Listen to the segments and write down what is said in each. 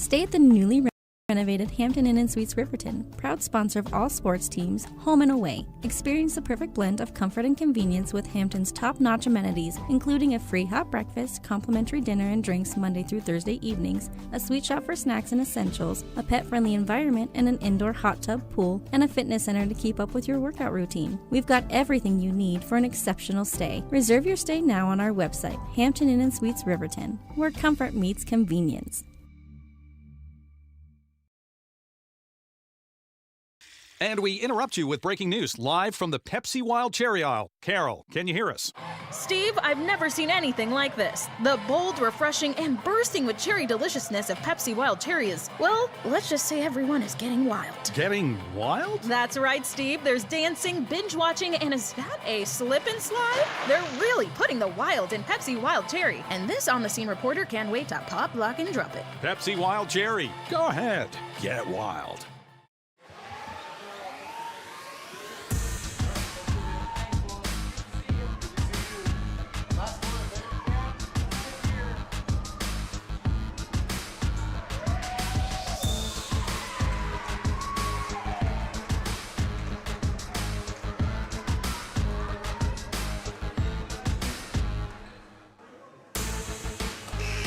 Stay at the newly renovated Hampton Inn & Suites Riverton, proud sponsor of all sports teams, home and away. Experience the perfect blend of comfort and convenience with Hampton's top-notch amenities, including a free hot breakfast, complimentary dinner and drinks Monday through Thursday evenings, a sweet shop for snacks and essentials, a pet-friendly environment and an indoor hot tub pool, and a fitness center to keep up with your workout routine. We've got everything you need for an exceptional stay. Reserve your stay now on our website, Hampton Inn & Suites Riverton, where comfort meets convenience. And we interrupt you with breaking news live from the Pepsi Wild Cherry aisle. Carol, can you hear us? Steve, I've never seen anything like this. The bold, refreshing, and bursting with cherry deliciousness of Pepsi Wild Cherry is, well, let's just say everyone is getting wild. Getting wild? That's right, Steve. There's dancing, binge-watching, and is that a slip and slide? They're really putting the wild in Pepsi Wild Cherry. And this on-the-scene reporter can't wait to pop, lock, and drop it. Pepsi Wild Cherry. Go ahead. Get wild.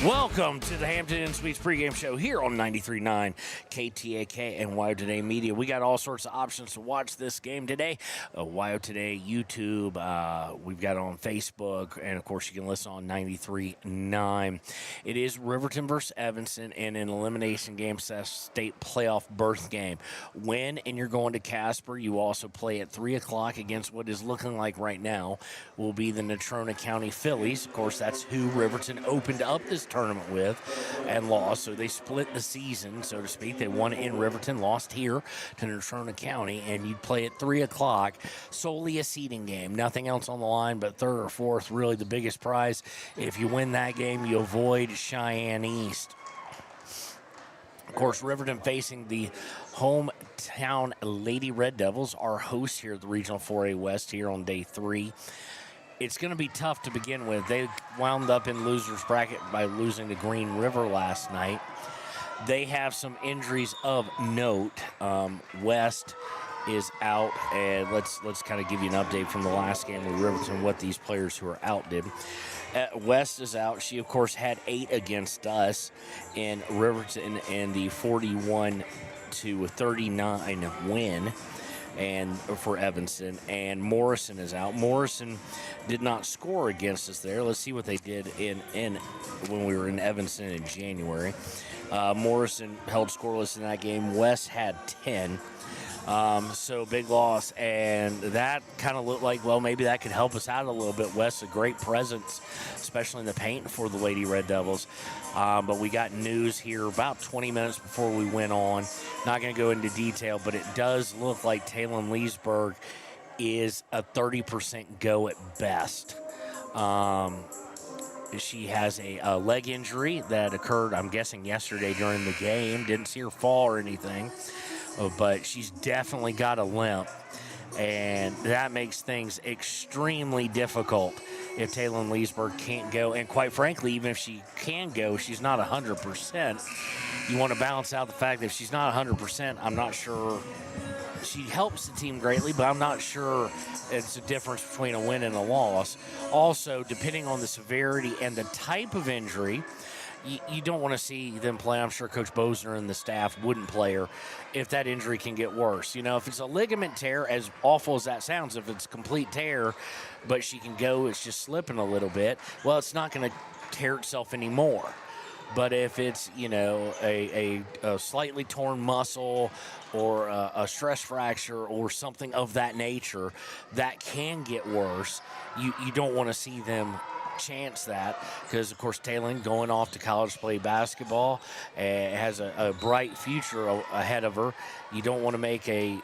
Welcome to the Hampton Inn Suites pregame show here on 93.9 KTAK and WYO Today Media. We got all sorts of options to watch this game today. WYO Today, YouTube, we've got it on Facebook, and of course you can listen on 93.9. It is Riverton versus Evanston in an elimination game, state playoff berth game. Win and you're going to Casper. You also play at 3 o'clock against what is looking like right now will be the Natrona County Phillies. Of course, that's who Riverton opened up this tournament with and lost, so they split the season, so to speak. They won in Riverton, lost here to Natrona County, and you'd play at 3 o'clock, solely a seeding game, nothing else on the line but third or fourth, really the biggest prize. If you win that game, you avoid Cheyenne East. Of course, Riverton facing the hometown Lady Red Devils, our hosts here at the Regional 4A West here on day 3. It's going to be tough to begin with. They wound up in loser's bracket by losing to Green River last night. They have some injuries of note. West is out, and let's kind of give you an update from the last game with Riverton, what these players who are out did. West is out. She, of course, had 8 against us in Riverton in the 41-39 win. And for Evanston, and Morrison is out. Morrison did not score against us there. Let's see what they did in when we were in Evanston in January. Morrison held scoreless in that game. West had 10. So big loss, and that kind of looked like, well, maybe that could help us out a little bit. West, a great presence, especially in the paint for the Lady Red Devils. But we got news here about 20 minutes before we went on. Not going to go into detail, but it does look like Taylon Leesburg is a 30% go at best. She has a leg injury that occurred, I'm guessing, yesterday during the game. Didn't see her fall or anything. But she's definitely got a limp, and that makes things extremely difficult if Taylon Leesburg can't go. And quite frankly, even if she can go, she's not 100%. You want to balance out the fact that if she's not 100%, I'm not sure. She helps the team greatly, but I'm not sure it's a difference between a win and a loss. Also, depending on the severity and the type of injury, you don't want to see them play. I'm sure Coach Bosner and the staff wouldn't play her if that injury can get worse. You know, if it's a ligament tear, as awful as that sounds, if it's a complete tear, but she can go, it's just slipping a little bit, well, it's not going to tear itself anymore. But if it's, you know, a slightly torn muscle or a stress fracture or something of that nature, that can get worse. You don't want to see them chance that, because of course Taylon going off to college to play basketball has a bright future ahead of her. You don't want to make a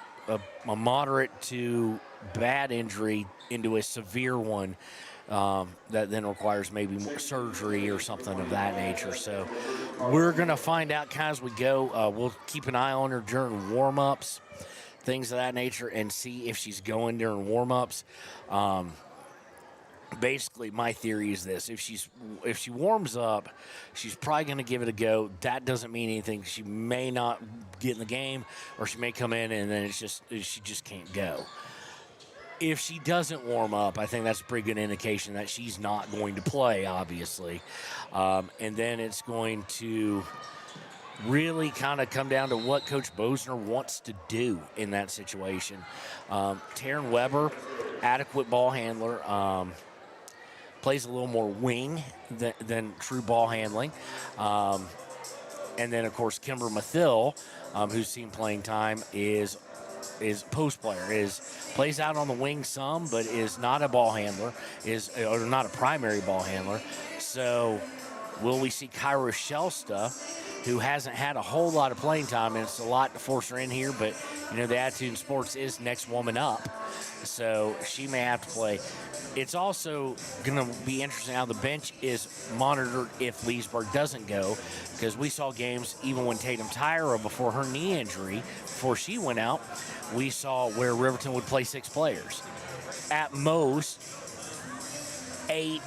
moderate to bad injury into a severe one that then requires maybe more surgery or something of that nature. So we're going to find out kind of as we go. We'll keep an eye on her during warm-ups, things of that nature, and see if she's going during warm-ups. basically my theory is this: if she warms up, she's probably going to give it a go. That doesn't mean anything. She may not get in the game, or she may come in and then she just can't go. If she doesn't warm up, I think that's a pretty good indication that she's not going to play, obviously. And then it's going to really kind of come down to what Coach Bosner wants to do in that situation. Taryn Weber, adequate ball handler, plays a little more wing than true ball handling. And then, of course, Kimber Mathill, who's seen playing time, is post player, plays out on the wing some, but is not a ball handler, or not a primary ball handler. So will we see Kyra Shelsta, who hasn't had a whole lot of playing time, and it's a lot to force her in here, but the attitude in sports is next woman up, so she may have to play. It's also going to be interesting how the bench is monitored if Leesburg doesn't go, because we saw games even when Tatum Tyra, before her knee injury, before she went out, we saw where Riverton would play 6 players. At most, 8,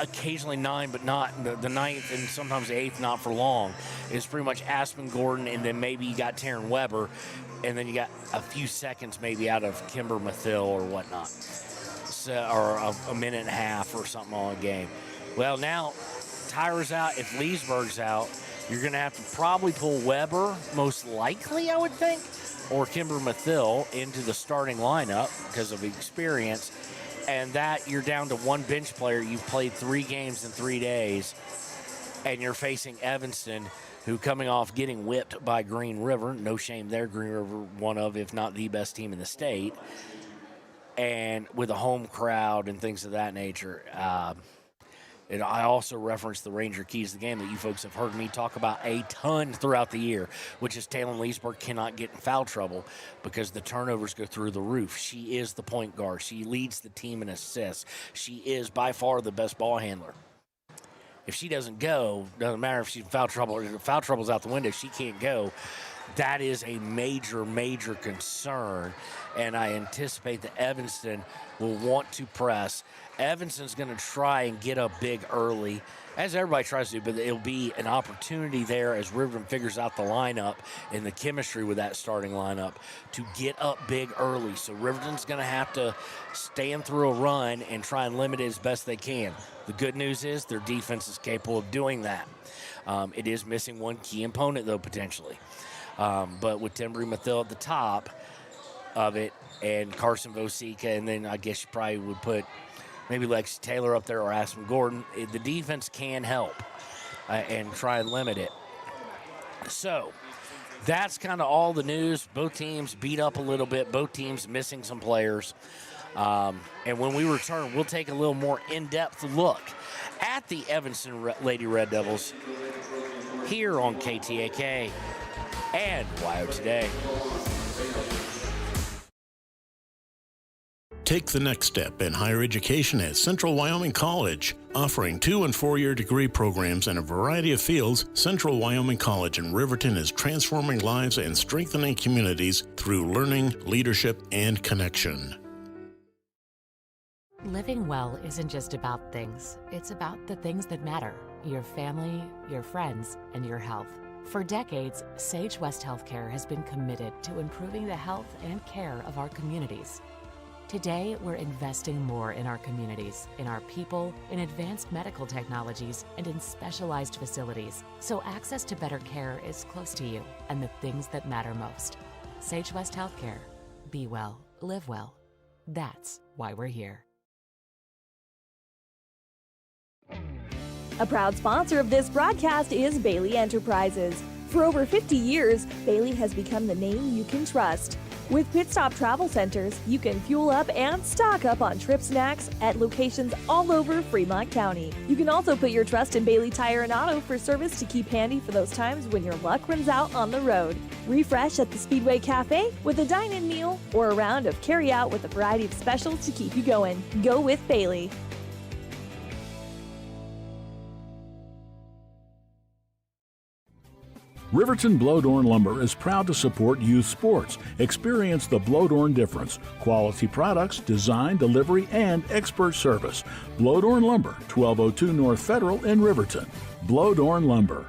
occasionally 9, but not the 9th and sometimes the 8th, not for long. It's pretty much Aspen Gordon, and then maybe you got Taryn Weber, and then you got a few seconds maybe out of Kimber Mathill or whatnot. So, or a minute and a half or something on a game. Well, now Tyra's out. If Leesburg's out, you're going to have to probably pull Weber, most likely, I would think, or Kimber Mathill into the starting lineup because of experience. And that you're down to one bench player. You've played 3 games in 3 days, and you're facing Evanston, who coming off getting whipped by Green River. No shame there. Green River, one of, if not the best team in the state. And with a home crowd and things of that nature. And I also referenced the Ranger keys of the game that you folks have heard me talk about a ton throughout the year, which is Taylor Leesburg cannot get in foul trouble because the turnovers go through the roof. She is the point guard. She leads the team in assists. She is by far the best ball handler. If she doesn't go, doesn't matter if she's in foul trouble or if foul trouble's out the window, she can't go. That is a major, major concern, and I anticipate that Evanston will want to press. Evanston's going to try and get up big early, as everybody tries to do, but it'll be an opportunity there as Riverton figures out the lineup and the chemistry with that starting lineup to get up big early. So Riverton's going to have to stand through a run and try and limit it as best they can. The good news is their defense is capable of doing that. It is missing one key opponent, though, potentially. But with Timbri Mathill at the top of it and Carson Vosika, and then I guess you probably would put maybe Lexi Taylor up there or Aspen Gordon, the defense can help and try and limit it. So that's kind of all the news. Both teams beat up a little bit. Both teams missing some players. And when we return, we'll take a little more in-depth look at the Evanston Lady Red Devils here on KTAK and WYO Today. Take the next step in higher education at Central Wyoming College. Offering 2- and 4-year degree programs in a variety of fields, Central Wyoming College in Riverton is transforming lives and strengthening communities through learning, leadership, and connection. Living well isn't just about things. It's about the things that matter. Your family, your friends, and your health. For decades, Sage West Healthcare has been committed to improving the health and care of our communities. Today, we're investing more in our communities, in our people, in advanced medical technologies, and in specialized facilities, so access to better care is close to you and the things that matter most. Sage West Healthcare. Be well, live well. That's why we're here. A proud sponsor of this broadcast is Bailey Enterprises. For over 50 years, Bailey has become the name you can trust. With Pit Stop Travel Centers, you can fuel up and stock up on trip snacks at locations all over Fremont County. You can also put your trust in Bailey Tire and Auto for service to keep handy for those times when your luck runs out on the road. Refresh at the Speedway Cafe with a dine-in meal or a round of carry-out with a variety of specials to keep you going. Go with Bailey. Riverton Blodorn Lumber is proud to support youth sports. Experience the Blodorn difference. Quality products, design, delivery, and expert service. Blodorn Lumber, 1202 North Federal in Riverton. Blodorn Lumber.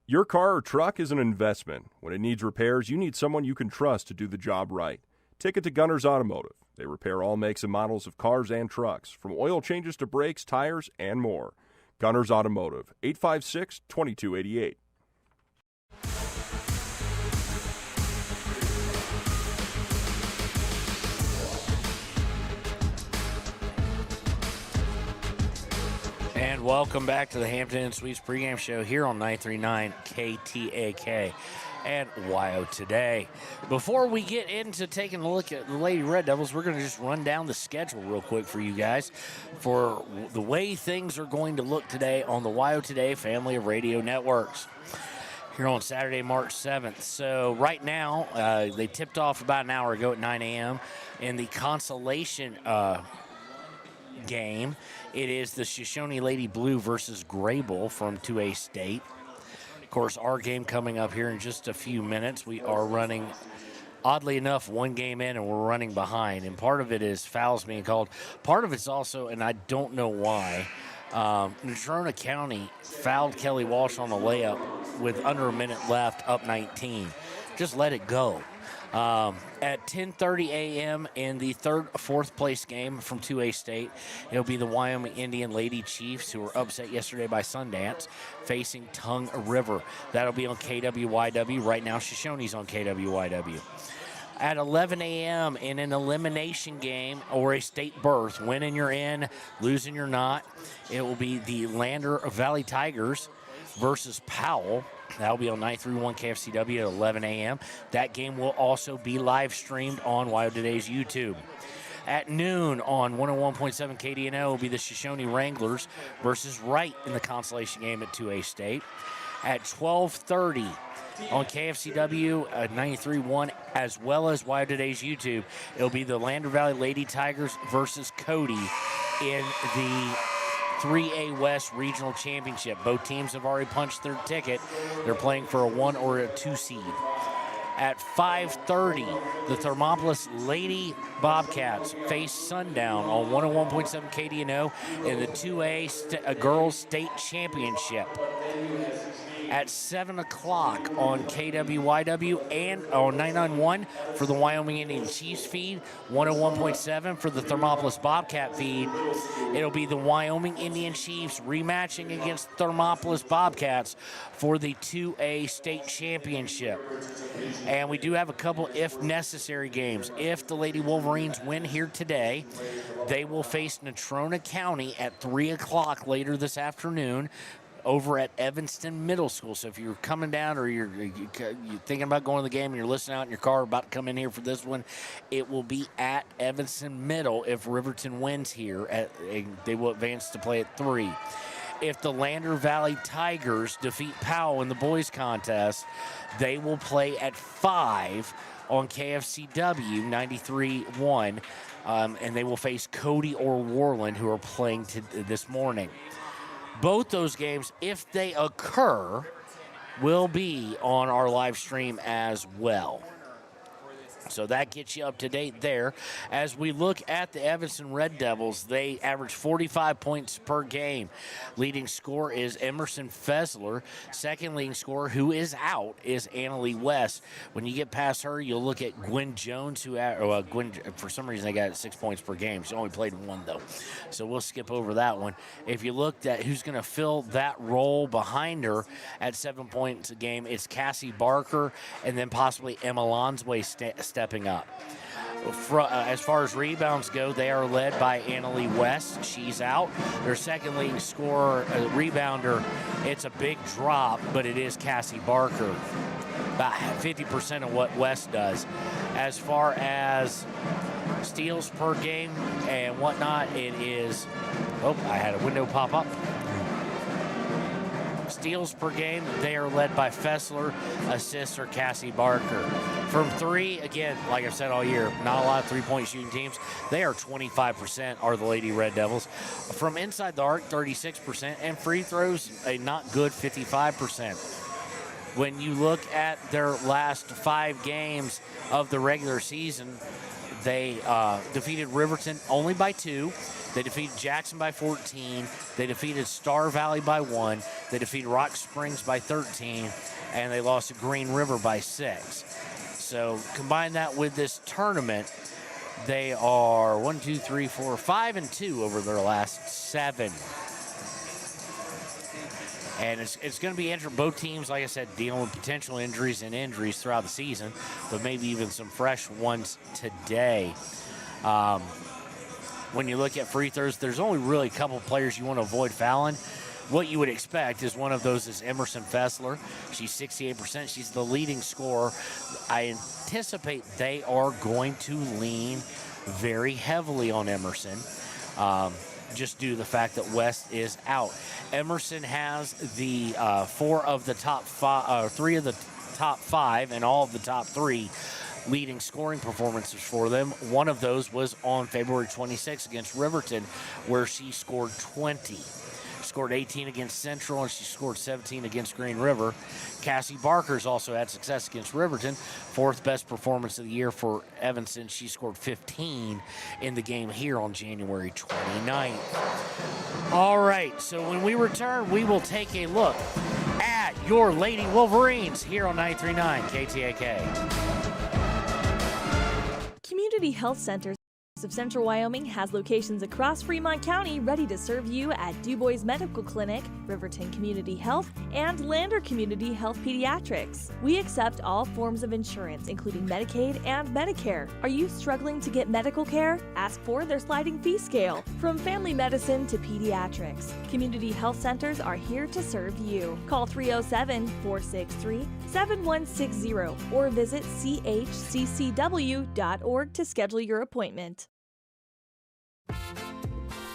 Your car or truck is an investment. When it needs repairs, you need someone you can trust to do the job right. Take it to Gunners Automotive. They repair all makes and models of cars and trucks, from oil changes to brakes, tires, and more. Gunners Automotive, 856-2288. And welcome back to the Hampton Inn Suites pregame show here on 939 KTAK and WYO Today. Before we get into taking a look at the Lady Red Devils, we're going to just run down the schedule real quick for you guys for the way things are going to look today on the WYO Today family of radio networks here on Saturday, March 7th. So right now, they tipped off about an hour ago at 9 a.m. in the consolation game. It is the Shoshone Lady Blue versus Grable from 2A State. Of course, our game coming up here in just a few minutes. We are running, oddly enough, one game in and we're running behind. And part of it is fouls being called. Part of it's also, and I don't know why, Natrona County fouled Kelly Walsh on the layup with under a minute left, up 19. Just let it go. At 10:30 a.m. in the fourth place game from 2A State, it'll be the Wyoming Indian Lady Chiefs, who were upset yesterday by Sundance, facing Tongue River. That'll be on KWYW. Right now, Shoshone's on KWYW. At 11 a.m. in an elimination game or a state berth, winning you're in, losing you're not, it will be the Lander Valley Tigers versus Powell. That'll be on 931 KFCW at 11 a.m. That game will also be live streamed on WYO Today's YouTube. At noon on 101.7 KDNO will be the Shoshone Wranglers versus Wright in the consolation game at 2A State. At 12:30 on KFCW at 93.1 as well as WYO Today's YouTube, it'll be the Lander Valley Lady Tigers versus Cody in the 3A West Regional Championship. Both teams have already punched their ticket. They're playing for a 1 or a 2 seed. At 5:30, the Thermopolis Lady Bobcats face Sundown on 101.7 KDNO in the 2A Girls State Championship. At 7 o'clock on KWYW and on 991 for the Wyoming Indian Chiefs feed, 101.7 for the Thermopolis Bobcat feed. It'll be the Wyoming Indian Chiefs rematching against Thermopolis Bobcats for the 2A State Championship. And we do have a couple if necessary games. If the Lady Wolverines win here today, they will face Natrona County at 3 o'clock later this afternoon over at Evanston Middle School. So if you're coming down or you're thinking about going to the game and you're listening out in your car about to come in here for this one, it will be at Evanston Middle. If Riverton wins here, they will advance to play at 3. If the Lander Valley Tigers defeat Powell in the boys contest, they will play at 5 on KFCW 93.1, and they will face Cody or Worland, who are playing this morning. Both those games, if they occur, will be on our live stream as well. So that gets you up to date there. As we look at the Evanston Red Devils, they average 45 points per game. Leading scorer is Emerson Fessler. Second leading scorer, who is out, is Annalie West. When you get past her, you'll look at Gwen Jones, who Gwen, for some reason, they got 6 points per game. She only played 1, though. So we'll skip over that one. If you looked at who's going to fill that role behind her at 7 points a game, it's Cassie Barker and then possibly Emma Lonsway stepping up. As far as rebounds go, they are led by Annalie West. She's out. Their second leading scorer, rebounder, it's a big drop, but it is Cassie Barker. About 50% of what West does. As far as steals per game and whatnot, it is, I had a window pop up. steals per game, they are led by Fessler. Assists are Cassie Barker. From three, again, like I've said all year, not a lot of three-point shooting teams. They are 25%, are the Lady Red Devils. From inside the arc, 36%, and free throws, a not good 55%. When you look at their last 5 games of the regular season, they defeated Riverton only by 2. They defeated Jackson by 14. They defeated Star Valley by 1. They defeated Rock Springs by 13. And they lost to Green River by 6. So combine that with this tournament, they are 5-2 over their last 7. And it's going to be interesting. Both teams, like I said, dealing with potential injuries throughout the season, but maybe even some fresh ones today. When you look at free throws, there's only really a couple players you want to avoid fouling. What you would expect is one of those is Emerson Fessler. She's 68%. She's the leading scorer. I anticipate they are going to lean very heavily on Emerson, just due to the fact that West is out. Emerson has the 3 of the top 5 and all of the top 3 leading scoring performances for them. One of those was on February 26th against Riverton, where she scored 20. Scored 18 against Central, and she scored 17 against Green River. Cassie Barker's also had success against Riverton. 4th best performance of the year for Evanston. She scored 15 in the game here on January 29th. All right, so when we return, we will take a look at your Lady Wolverines here on 93.9 KTAK. Community Health Centers of Central Wyoming has locations across Fremont County ready to serve you at DuBois Medical Clinic, Riverton Community Health, and Lander Community Health Pediatrics. We accept all forms of insurance, including Medicaid and Medicare. Are you struggling to get medical care? Ask for their sliding fee scale. From family medicine to pediatrics, Community Health Centers are here to serve you. Call 307-463-7160 or visit chccw.org to schedule your appointment.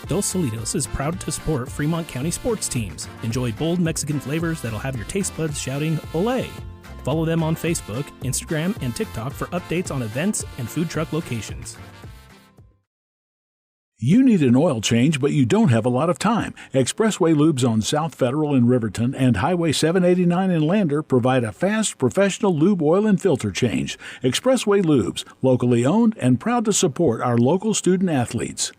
Dos Solitos is proud to support Fremont County sports teams. Enjoy bold Mexican flavors that'll have your taste buds shouting "Olé!" Follow them on Facebook, Instagram, and TikTok for updates on events and food truck locations. You need an oil change, but you don't have a lot of time. Expressway Lubes on South Federal in Riverton and Highway 789 in Lander provide a fast, professional lube, oil, and filter change. Expressway Lubes, locally owned and proud to support our local student athletes.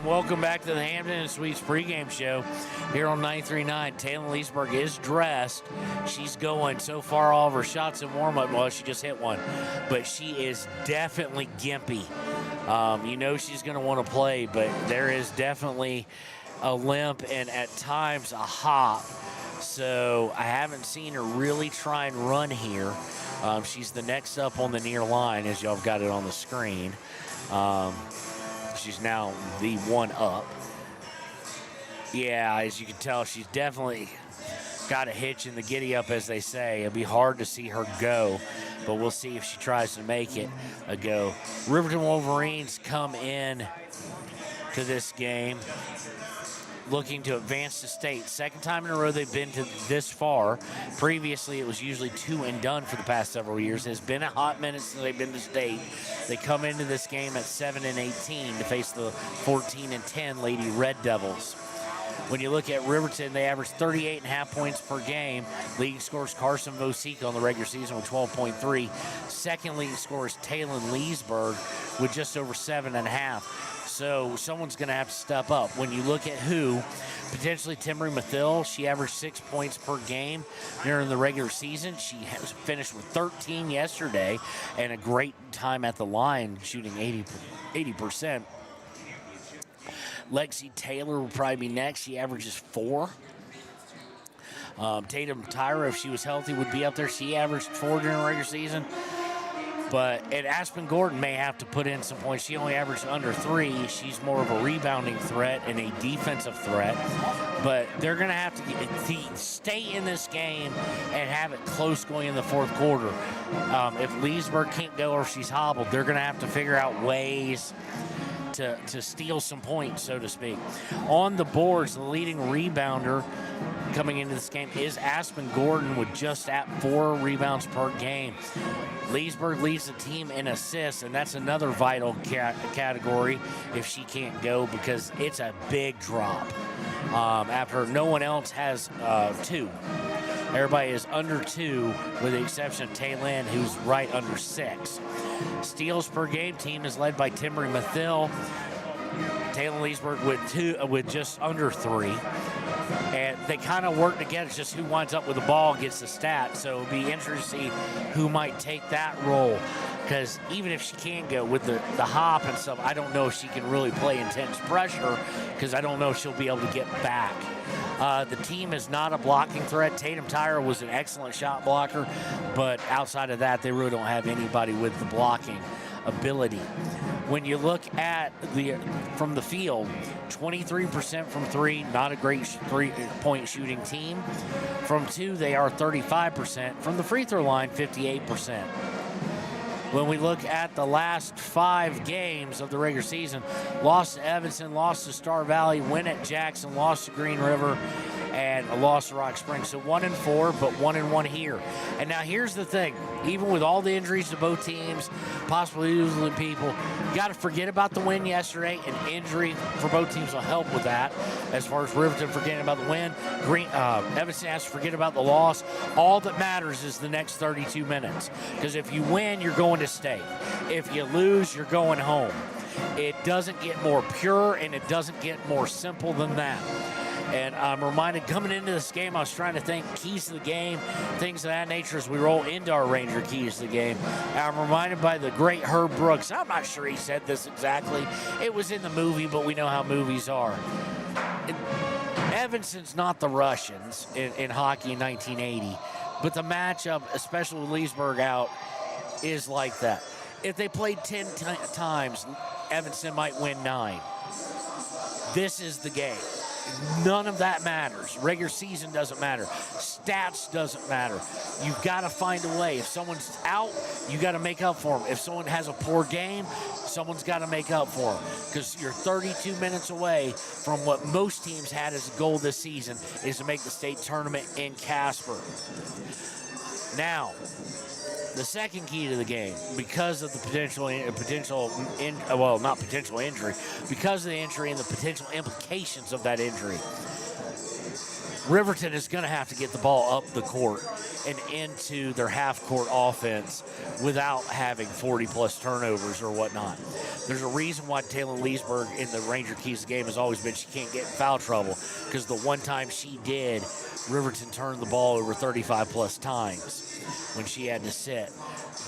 Welcome back to the Hampton and Suites pregame show here on 93.9. Taylor Leesburg is dressed. She's going so far all of her shots in warm-up. Well, she just hit one, but she is definitely gimpy. You know she's going to want to play, but there is definitely a limp and at times a hop. So I haven't seen her really try and run here. She's the next up on the near line, as y'all have got it on the screen. She's now the one up. Yeah, as you can tell, she's definitely got a hitch in the giddy up, as they say. It'll be hard to see her go, but we'll see if she tries to make it a go. Riverton Wolverines come in to this game looking to advance to state. Second time in a row they've been to this far. Previously, it was usually 2 and done for the past several years. It's been a hot minute since they've been to state. They come into this game at 7-18 to face the 14-10 Lady Red Devils. When you look at Riverton, they average 38.5 points per game. Leading scores Carson Vosik on the regular season with 12.3. Second leading scorer is Taylor Leesburg with just over 7.5. So someone's going to have to step up. When you look at who, potentially Timbery Mathill, she averaged 6 points per game during the regular season. She has finished with 13 yesterday and a great time at the line, shooting 80%. Lexi Taylor will probably be next. She averages 4. Tatum Tyra, if she was healthy, would be up there. She averaged 4 during the regular season. And Aspen Gordon may have to put in some points. She only averaged under 3. She's more of a rebounding threat and a defensive threat. But they're going to have to stay in this game and have it close going in the fourth quarter. If Leesburg can't go or she's hobbled, they're going to have to figure out ways to steal some points, so to speak. On the boards, the leading rebounder coming into this game is Aspen Gordon with just at 4 rebounds per game. Leesburg leads the team in assists, and that's another vital category if she can't go, because it's a big drop. After no one else has 2. Everybody is under 2, with the exception of Taylin, who's right under 6. Steals per game team is led by Timbery Mathill. Taylor Leesburg with just under 3. And they kind of work together. It's just who winds up with the ball gets the stat. So it'll be interesting to see who might take that role. Because even if she can go with the hop and stuff, I don't know if she can really play intense pressure, because I don't know if she'll be able to get back. The team is not a blocking threat. Tatum Tyra was an excellent shot blocker, but outside of that, they really don't have anybody with the blocking ability. When you look at from the field, 23% from 3, not a great 3-point shooting team. From 2, they are 35%. From the free throw line, 58%. When we look at the last 5 games of the regular season, lost to Evanston, lost to Star Valley, win at Jackson, lost to Green River, and a loss to Rock Springs. So 1-4, but 1-1 here. And now here's the thing. Even with all the injuries to both teams, possibly losing people, you got to forget about the win yesterday. An injury for both teams will help with that. As far as Riverton forgetting about the win, Evanston has to forget about the loss. All that matters is the next 32 minutes. Because if you win, you're going to state. If you lose, you're going home. It doesn't get more pure, and it doesn't get more simple than that. And I'm reminded, coming into this game, I was trying to think keys to the game, things of that nature as we roll into our Ranger keys to the game. And I'm reminded by the great Herb Brooks. I'm not sure he said this exactly. It was in the movie, but we know how movies are. Evanston's not the Russians in hockey in 1980, but the matchup, especially with Leesburg out, is like that. If they played 10 times, Evanston might win 9. This is the game. None of that matters. Regular season doesn't matter. Stats doesn't matter. You've got to find a way. If someone's out, you got to make up for them. If someone has a poor game, someone's got to make up for them. Because you're 32 minutes away from what most teams had as a goal this season, is to make the state tournament in Casper. Now, the second key to the game, because of the because of the injury and the potential implications of that injury, Riverton is going to have to get the ball up the court and into their half-court offense without having 40-plus turnovers or whatnot. There's a reason why Taylor Leesburg in the Ranger Keys game has always been she can't get in foul trouble, because the one time she did, Riverton turned the ball over 35-plus times when she had to sit.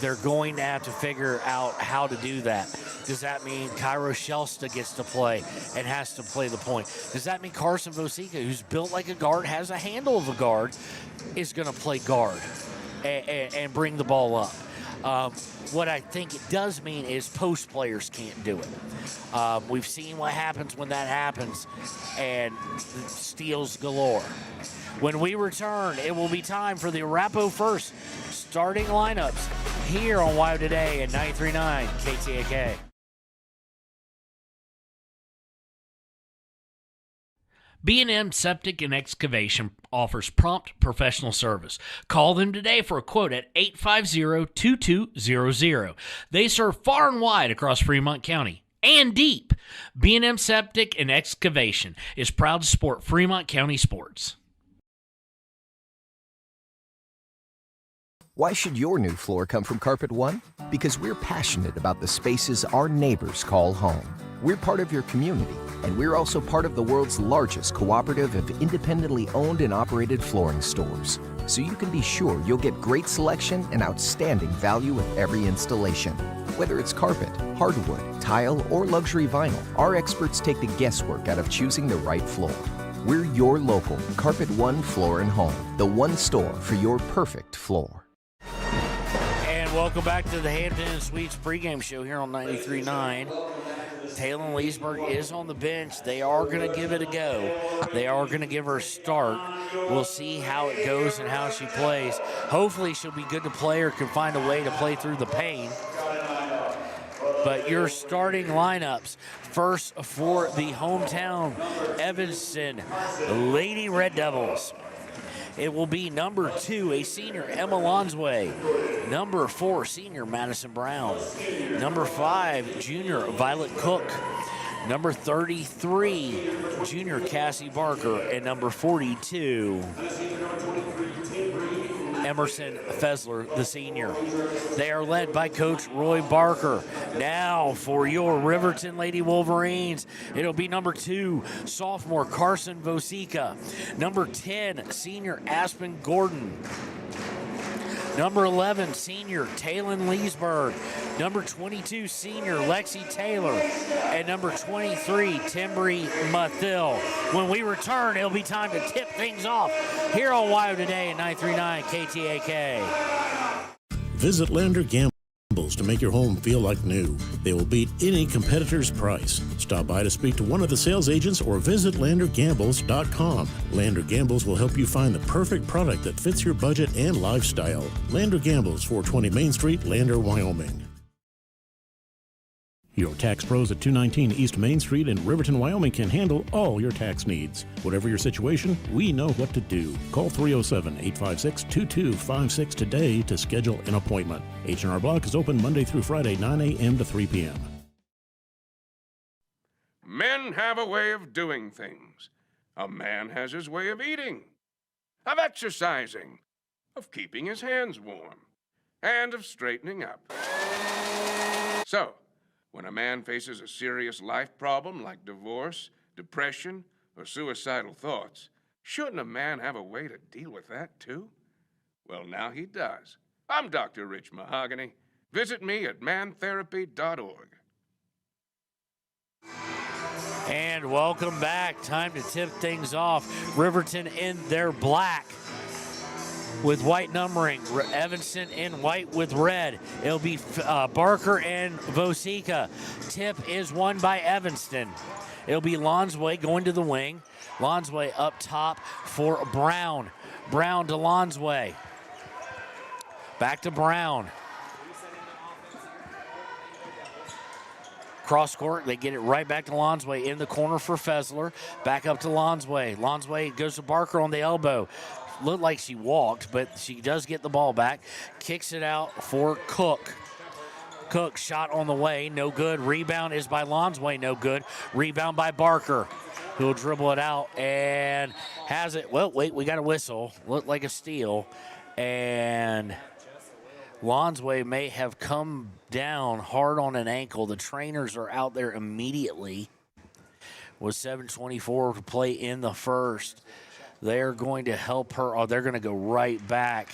They're going to have to figure out how to do that. Does that mean Cairo Shelsta gets to play and has to play the point? Does that mean Carson Vosica, who's built like a guard, has a handle of a guard, is going to play guard and bring the ball up? What I think it does mean is post players can't do it. We've seen what happens when that happens, and steals galore. When we return, it will be time for the Arapahoe First starting lineups here on Wild Today at 93.9 KTAK. B&M Septic and Excavation offers prompt professional service. Call them today for a quote at 850-2200. They serve far and wide across Fremont County and deep. B&M Septic and Excavation is proud to support Fremont County sports. Why should your new floor come from Carpet One? Because we're passionate about the spaces our neighbors call home. We're part of your community, and we're also part of the world's largest cooperative of independently owned and operated flooring stores. So you can be sure you'll get great selection and outstanding value with every installation. Whether it's carpet, hardwood, tile, or luxury vinyl, our experts take the guesswork out of choosing the right floor. We're your local Carpet One Floor and Home, the one store for your perfect floor. welcome back to the Hampton and Suites pregame show here on 93.9. Taylor Leesburg is on the bench. They are going to give it a go. They are going to give her a start. We'll see how it goes and how she plays. Hopefully she'll be good to play or can find a way to play through the pain. But your starting lineups, first for the hometown Evanston Lady Red Devils. It will be number 2, a senior, Emma Lonsway. Number 4, senior, Madison Brown. Number 5, junior, Violet Cook. Number 33, junior, Cassie Barker. And number 42, Emerson Fesler, the senior. They are led by Coach Roy Barker. Now for your Riverton Lady Wolverines, it'll be number 2, sophomore Carson Vosica. Number 10, senior Aspen Gordon. Number 11, senior Taylon Leesburg. Number 22, senior Lexi Taylor. And number 23, Timbri Mathill. When we return, it'll be time to tip things off here on WYO Today at 939 KTAK. Visit Lander Gambles to make your home feel like new. They will beat any competitor's price. Stop by to speak to one of the sales agents or visit LanderGambles.com. Lander Gambles will help you find the perfect product that fits your budget and lifestyle. Lander Gambles, 420 Main Street, Lander, Wyoming. Your tax pros at 219 East Main Street in Riverton, Wyoming can handle all your tax needs. Whatever your situation, we know what to do. Call 307-856-2256 today to schedule an appointment. H&R Block is open Monday through Friday, 9 a.m. to 3 p.m. Men have a way of doing things. A man has his way of eating, of exercising, of keeping his hands warm, and of straightening up. So, when a man faces a serious life problem like divorce, depression, or suicidal thoughts, shouldn't a man have a way to deal with that too? Well, now he does. I'm Dr. Rich Mahogany. Visit me at mantherapy.org. And welcome back. Time to tip things off. Riverton in their black with white numbering. Evanston in white with red. It'll be Barker and Vosica. Tip is won by Evanston. It'll be Lonsway going to the wing. Lonsway up top for Brown. Brown to Lonsway. Back to Brown. Cross court, they get it right back to Lonsway in the corner for Fesler. Back up to Lonsway. Lonsway goes to Barker on the elbow. Looked like she walked, but she does get the ball back. Kicks it out for Cook. Cook shot on the way, no good. Rebound is by Lonsway, no good. Rebound by Barker, who'll dribble it out and has it. Well, wait, we got a whistle. Looked like a steal. And Lonsway may have come down hard on an ankle. The trainers are out there immediately with 7:24 to play in the first. They're going to help her, or they're going to go right back,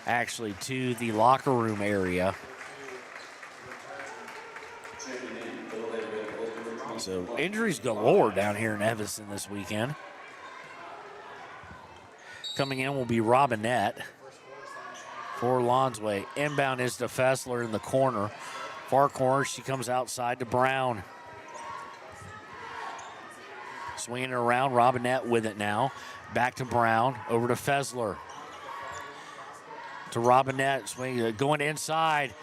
actually, to the locker room area. So injuries galore down here in Evanston this weekend. Coming in will be Robinette for Lonsway. Inbound is to Fessler in the corner. Far corner, she comes outside to Brown. Swinging it around, Robinette with it now. Back to Brown, over to Fessler. To Robinette, swinging, going inside.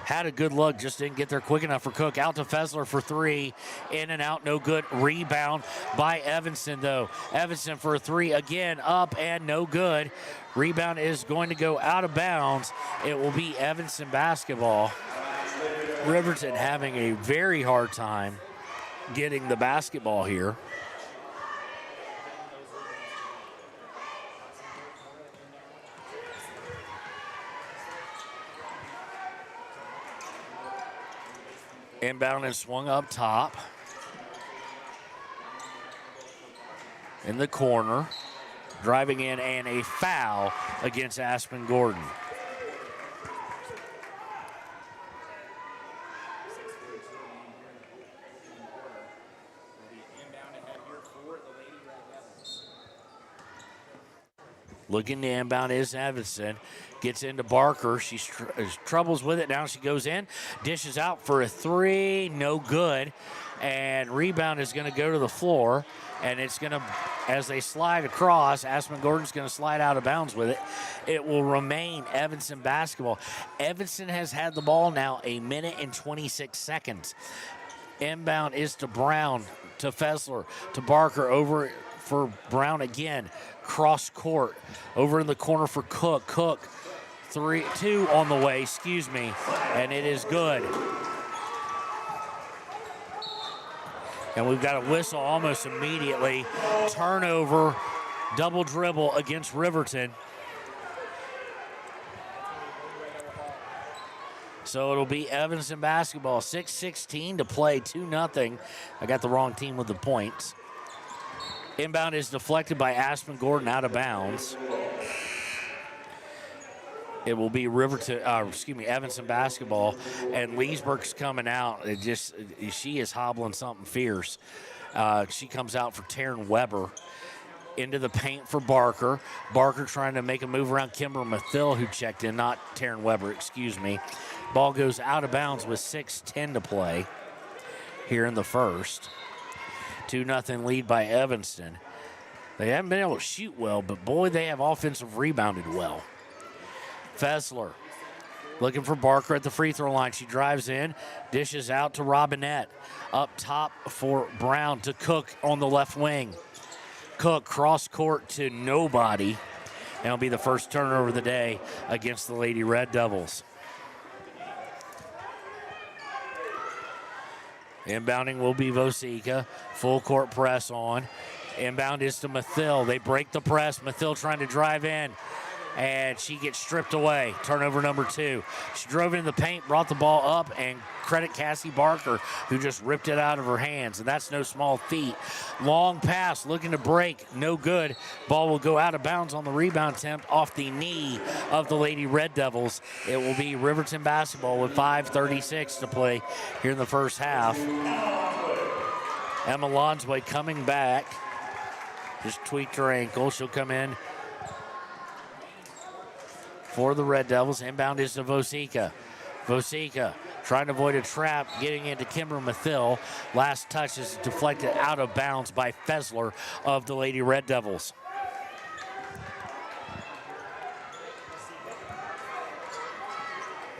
Had a good look, just didn't get there quick enough for Cook. Out to Fessler for 3. In and out, no good. Rebound by Evanston, though. Evanston for a 3, again, up and no good. Rebound is going to go out of bounds. It will be Evanston basketball. Riverton having a very hard time getting the basketball here. Inbound and swung up top. In the corner. Driving in and a foul against Aspen Gordon. Looking to inbound is Evanston. Gets into Barker. She's troubles with it. Now she goes in. Dishes out for a three. No good. And rebound is going to go to the floor. And it's going to, as they slide across, Aspen Gordon's going to slide out of bounds with it. It will remain Evanston basketball. Evanston has had the ball now 1 minute and 26 seconds. Inbound is to Brown, to Fessler, to Barker, over for Brown again. Cross court, over in the corner for Cook. Cook, 2 on the way, and it is good. And we've got a whistle almost immediately. Turnover, double dribble against Riverton. So it'll be Evanston basketball. 6:16 to play, 2-0. I got the wrong team with the points. Inbound is deflected by Aspen Gordon out of bounds. It will be Evanston basketball, and Leesburg's coming out. She is hobbling something fierce. She comes out for Taryn Weber. Into the paint for Barker. Barker trying to make a move around Kimber Mathill, who checked in, not Taryn Weber, Ball goes out of bounds with 6:10 to play here in the first. 2-0 lead by Evanston. They haven't been able to shoot well, but boy, they have offensive rebounded well. Fessler looking for Barker at the free throw line. She drives in, dishes out to Robinette. Up top for Brown to Cook on the left wing. Cook cross court to nobody. And it'll be the first turnover of the day against the Lady Red Devils. Inbounding will be Vosika. Full court press on. Inbound is to Mathill. They break the press. Mathill trying to drive in. And she gets stripped away. Turnover number 2. She drove into the paint, brought the ball up, and credit Cassie Barker, who just ripped it out of her hands. And that's no small feat. Long pass, looking to break. No good. Ball will go out of bounds on the rebound attempt off the knee of the Lady Red Devils. It will be Riverton basketball with 5:36 to play here in the first half. Emma Lonsway coming back. Just tweaked her ankle. She'll come in for the Red Devils. Inbound is to Vosika. Vosika trying to avoid a trap, getting into Kimber Mathill. Last touch is deflected out of bounds by Fessler of the Lady Red Devils.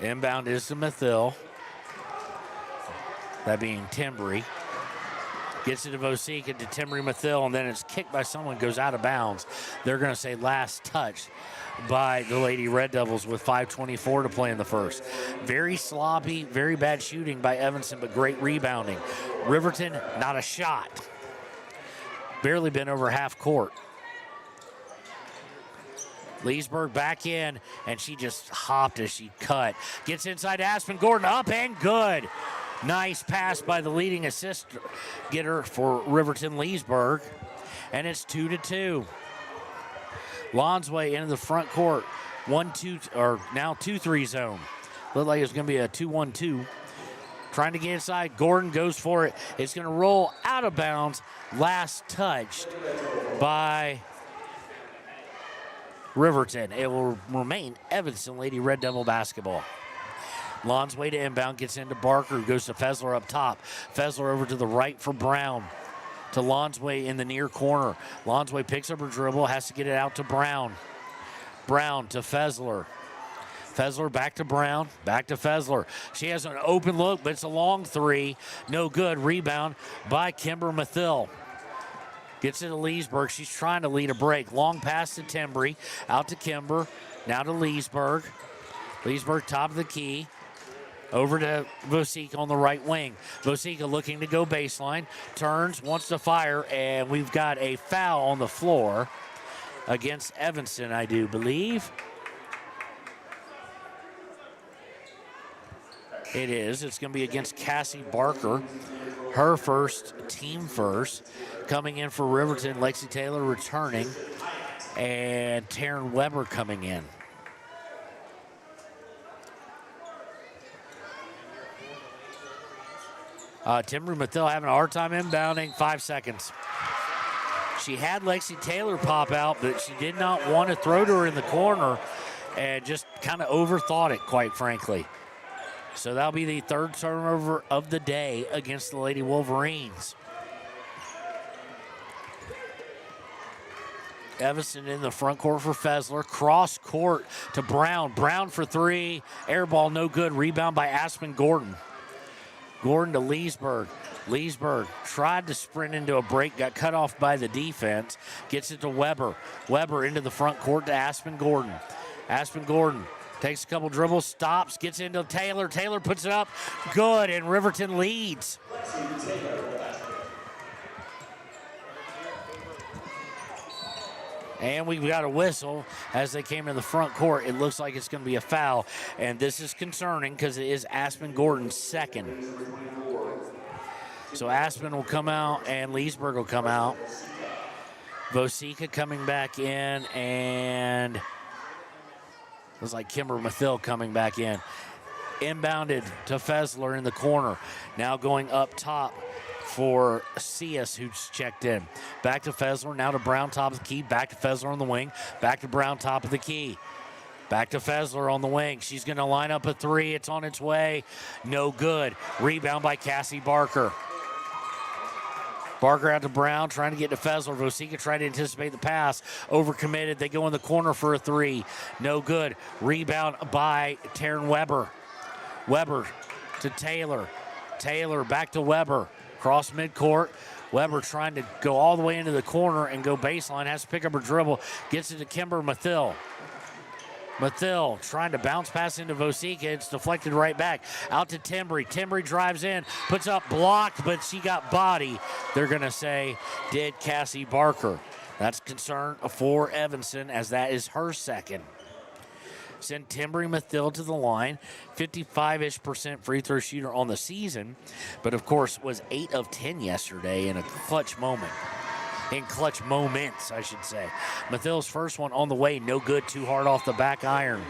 Inbound is to Mathill. That being Timbry. Gets it to Vosika, to Timbry Mathill, and then it's kicked by someone, goes out of bounds. They're going to say last touch by the Lady Red Devils with 5:24 to play in the first. Very sloppy, very bad shooting by Evanston, but great rebounding. Riverton, not a shot. Barely been over half court. Leesburg back in, and she just hopped as she cut. Gets inside Aspen Gordon, up and good. Nice pass by the leading assist getter for Riverton Leesburg, and it's 2-2. Lonsway into the front court, 1-2, or now 2-3 zone. Looked like it's going to be a 2-1-2. Trying to get inside, Gordon goes for it. It's going to roll out of bounds. Last touched by Riverton. It will remain Evanston Lady Red Devil basketball. Lonsway to inbound, gets into Barker, goes to Fessler up top. Fessler over to the right for Brown. To Lonsway in the near corner. Lonsway picks up her dribble, has to get it out to Brown. Brown to Fessler. Fessler back to Brown, back to Fessler. She has an open look, but it's a long three. No good. Rebound by Kimber Mathill. Gets it to Leesburg. She's trying to lead a break. Long pass to Timbry. Out to Kimber. Now to Leesburg. Leesburg top of the key. Over to Vosika on the right wing. Vosika looking to go baseline. Turns, wants to fire, and we've got a foul on the floor against Evanston, I do believe. It is. It's going to be against Cassie Barker. Her first, team first. Coming in for Riverton, Lexi Taylor returning. And Taryn Weber coming in. Timbry Mathill having a hard time inbounding. 5 seconds. She had Lexi Taylor pop out, but she did not want to throw to her in the corner and just kind of overthought it, quite frankly. So that'll be the third turnover of the day against the Lady Wolverines. Evanston in the front court for Fessler. Cross court to Brown. Brown for three. Air ball no good. Rebound by Aspen Gordon. Gordon to Leesburg. Leesburg tried to sprint into a break, got cut off by the defense. Gets it to Weber. Weber into the front court to Aspen Gordon. Aspen Gordon takes a couple dribbles, stops, gets into Taylor. Taylor puts it up. Good, and Riverton leads. And we've got a whistle as they came to the front court. It looks like it's going to be a foul, and this is concerning because it is Aspen Gordon's second. So Aspen will come out, and Leesburg will come out. Vosika coming back in, and it looks like Kimber Mathill coming back in. Inbounded to Fessler in the corner. Now going up top for Cias, who's checked in. Back to Fessler, now to Brown, top of the key. Back to Fessler on the wing. Back to Brown, top of the key. Back to Fessler on the wing. She's going to line up a three. It's on its way. No good. Rebound by Cassie Barker. Barker out to Brown, trying to get to Fessler. Vosika tried to anticipate the pass. Overcommitted. They go in the corner for a three. No good. Rebound by Taryn Weber. Weber to Taylor. Taylor back to Weber. Cross midcourt. Weber trying to go all the way into the corner and go baseline. Has to pick up her dribble. Gets it to Kimber Mathill. Mathill trying to bounce pass into Vosika. It's deflected right back. Out to Timbry. Timbry drives in. Puts up blocked, but she got body. They're going to say, did Cassie Barker. That's concern for Evanston as that is her second. Send Timbry Mathill to the line. 55-ish% free throw shooter on the season, but of course was 8 of 10 yesterday in a clutch moment. In clutch moments, I should say. Mathill's first one on the way, no good, too hard off the back iron.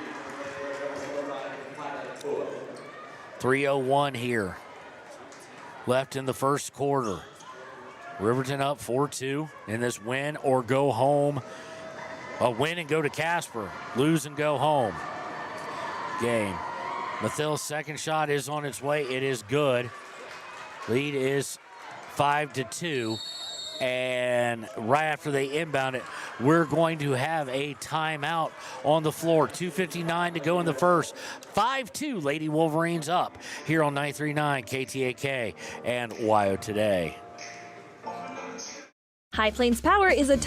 3:01 here. Left in the first quarter. Riverton up 4-2 in this win or go home. A win and go to Casper. Lose and go home game. Mathill's second shot is on its way. It is good. Lead is 5-2. And right after they inbound it, we're going to have a timeout on the floor. 2:59 to go in the first. 5-2, Lady Wolverines up here on 93.9 KTAK and WYO Today. High Plains Power is a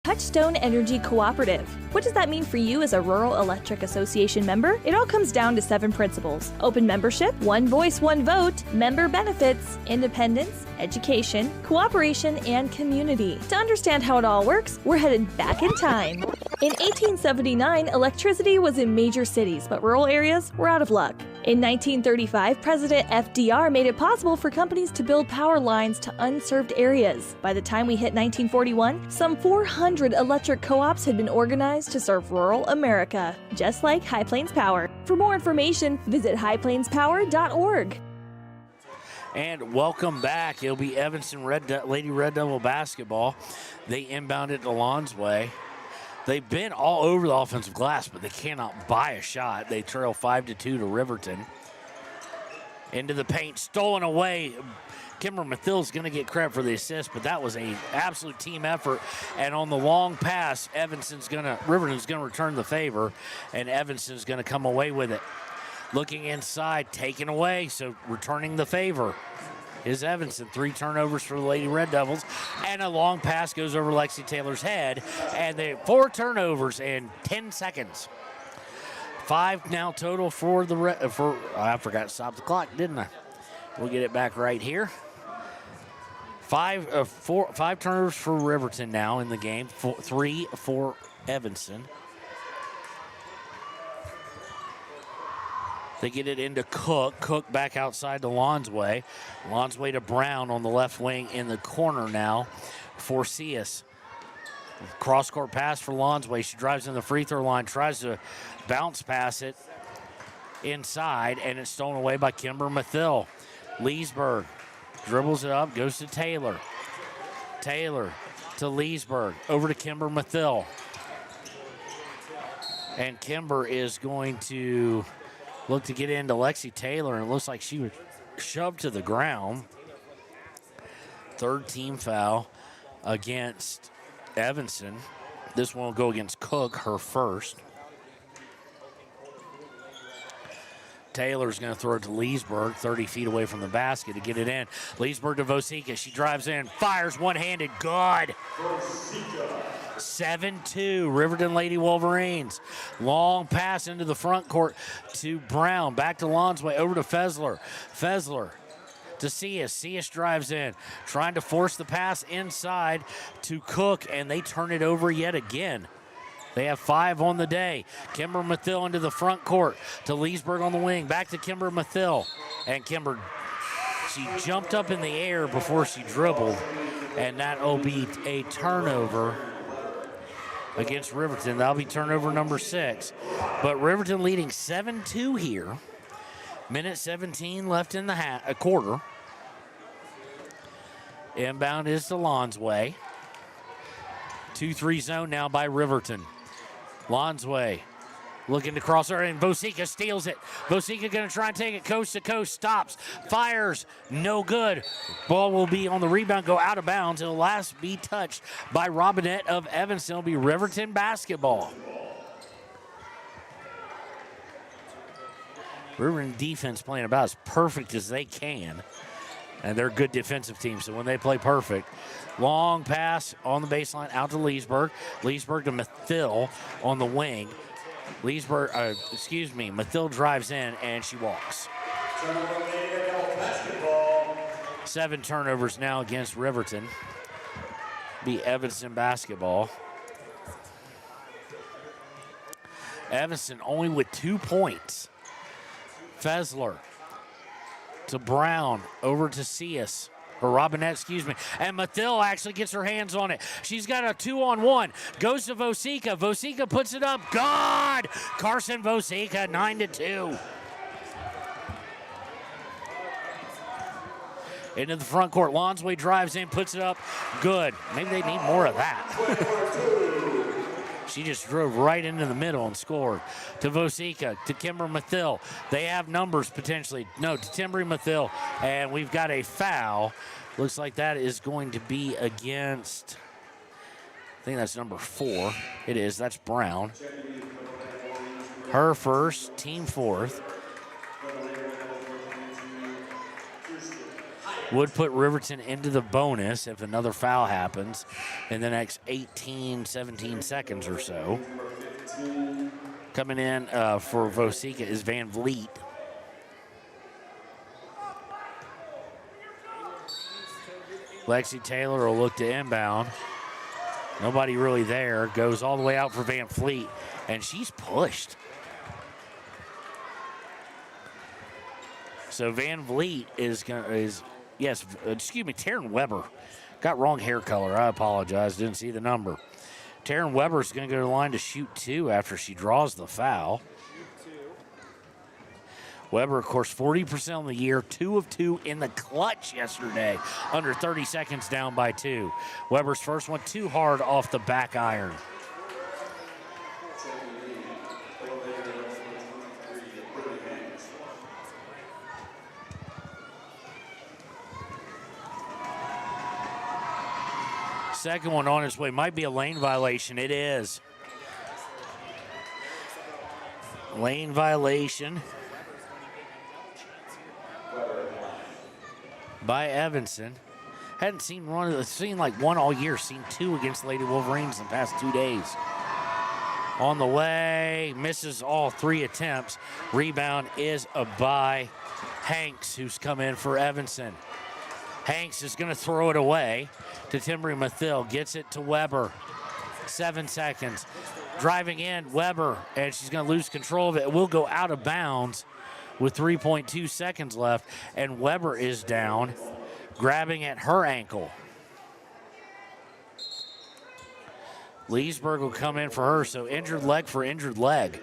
Touchstone Energy Cooperative. What does that mean for you as a Rural Electric Association member? It all comes down to 7 principles: open membership, one voice, one vote, member benefits, independence, education, cooperation, and community. To understand how it all works, we're headed back in time. In 1879, electricity was in major cities, but rural areas were out of luck. In 1935, President FDR made it possible for companies to build power lines to unserved areas. By the time we hit 1941, some 400 electric co-ops had been organized to serve rural America, just like High Plains Power. For more information, visit highplainspower.org. And welcome back. It'll be Evanston Lady Red Devil basketball. They inbound it to Lonsway. They've been all over the offensive glass, but they cannot buy a shot. They trail 5-2 to Riverton. Into the paint, stolen away. Kimber Mathill's going to get credit for the assist, but that was an absolute team effort. And on the long pass, Riverton's going to return the favor, and Evanston's going to come away with it. Looking inside, taken away, so returning the favor is Evanston. 3 turnovers for the Lady Red Devils, and a long pass goes over Lexi Taylor's head, and they 4 turnovers in 10 seconds. 5 now total for I forgot to stop the clock, didn't I? We'll get it back right here. 5 turnovers for Riverton now in the game. 3 for Evanston. They get it into Cook. Cook back outside to Lonsway. Lonsway to Brown on the left wing in the corner now for Cias. Cross-court pass for Lonsway. She drives in the free throw line, tries to bounce pass it inside, and it's stolen away by Kimber Mathill. Leesburg dribbles it up, goes to Taylor. Taylor to Leesburg. Over to Kimber Mathill. And Kimber is going to look to get into Lexi Taylor, and it looks like she was shoved to the ground. Third team foul against Evanston. This one will go against Cook, her first. Taylor's going to throw it to Leesburg, 30 feet away from the basket to get it in. Leesburg to Vosika. She drives in, fires one-handed. Good. 7-2, Riverton Lady Wolverines. Long pass into the front court to Brown. Back to Lonsway, over to Fessler. Fessler to Cius. Cius drives in, trying to force the pass inside to Cook, and they turn it over yet again. They have 5 on the day. Kimber Mathill into the front court to Leesburg on the wing. Back to Kimber Mathill. And Kimber, she jumped up in the air before she dribbled, and that will be a turnover against Riverton. That'll be turnover number 6. But Riverton leading 7-2 here. Minute 17 left in the quarter. Inbound is to Lonsway. 2-3 zone now by Riverton. Lonsway looking to cross her, and Vosika steals it. Vosika going to try and take it coast to coast. Stops. Fires. No good. Ball will be on the rebound, go out of bounds. It'll last be touched by Robinette of Evanston. It'll be Riverton basketball. Riverton defense playing about as perfect as they can. And they're a good defensive team, so when they play perfect. Long pass on the baseline out to Leesburg. Leesburg to Mathill on the wing. Mathill drives in and she walks. 7 turnovers now against Riverton. Be Evanston basketball. Evanston only with 2 points. Fessler to Brown, over to Cius. Or Robinette, and Mathill actually gets her hands on it. She's got a 2-on-1. Goes to Vosika. Vosika puts it up. God! Carson Vosika, 9-2. Into the front court. Lonsway drives in, puts it up. Good. Maybe they need more of that. She just drove right into the middle and scored. To Vosika, to Kimber Mathill. They have numbers potentially. No, to Timbery Mathill. And we've got a foul. Looks like that is going to be against, I think that's number 4. It is. That's Brown. Her first, team 4th. Would put Riverton into the bonus if another foul happens in the next 17 seconds or so. Coming in for Vosika is Van Vliet. Lexi Taylor will look to inbound. Nobody really there. Goes all the way out for Van Vliet, and she's pushed. So Van Vliet Taryn Weber. Got wrong hair color. I apologize. Didn't see the number. Taryn Weber's going to go to the line to shoot 2 after she draws the foul. Weber, of course, 40% on the year, 2 of 2 in the clutch yesterday. Under 30 seconds down by 2. Weber's first one too hard off the back iron. Second one on its way. Might be a lane violation. It is. Lane violation by Evanston. Hadn't seen like one all year. Seen 2 against Lady Wolverines in the past 2 days. On the way, misses all 3 attempts. Rebound is by Hanks, who's come in for Evanston. Hanks is going to throw it away to Timbery Mathill. Gets it to Weber. 7 seconds. Driving in, Weber, and she's going to lose control of it. It will go out of bounds with 3.2 seconds left, and Weber is down, grabbing at her ankle. Leesburg will come in for her, so injured leg for injured leg.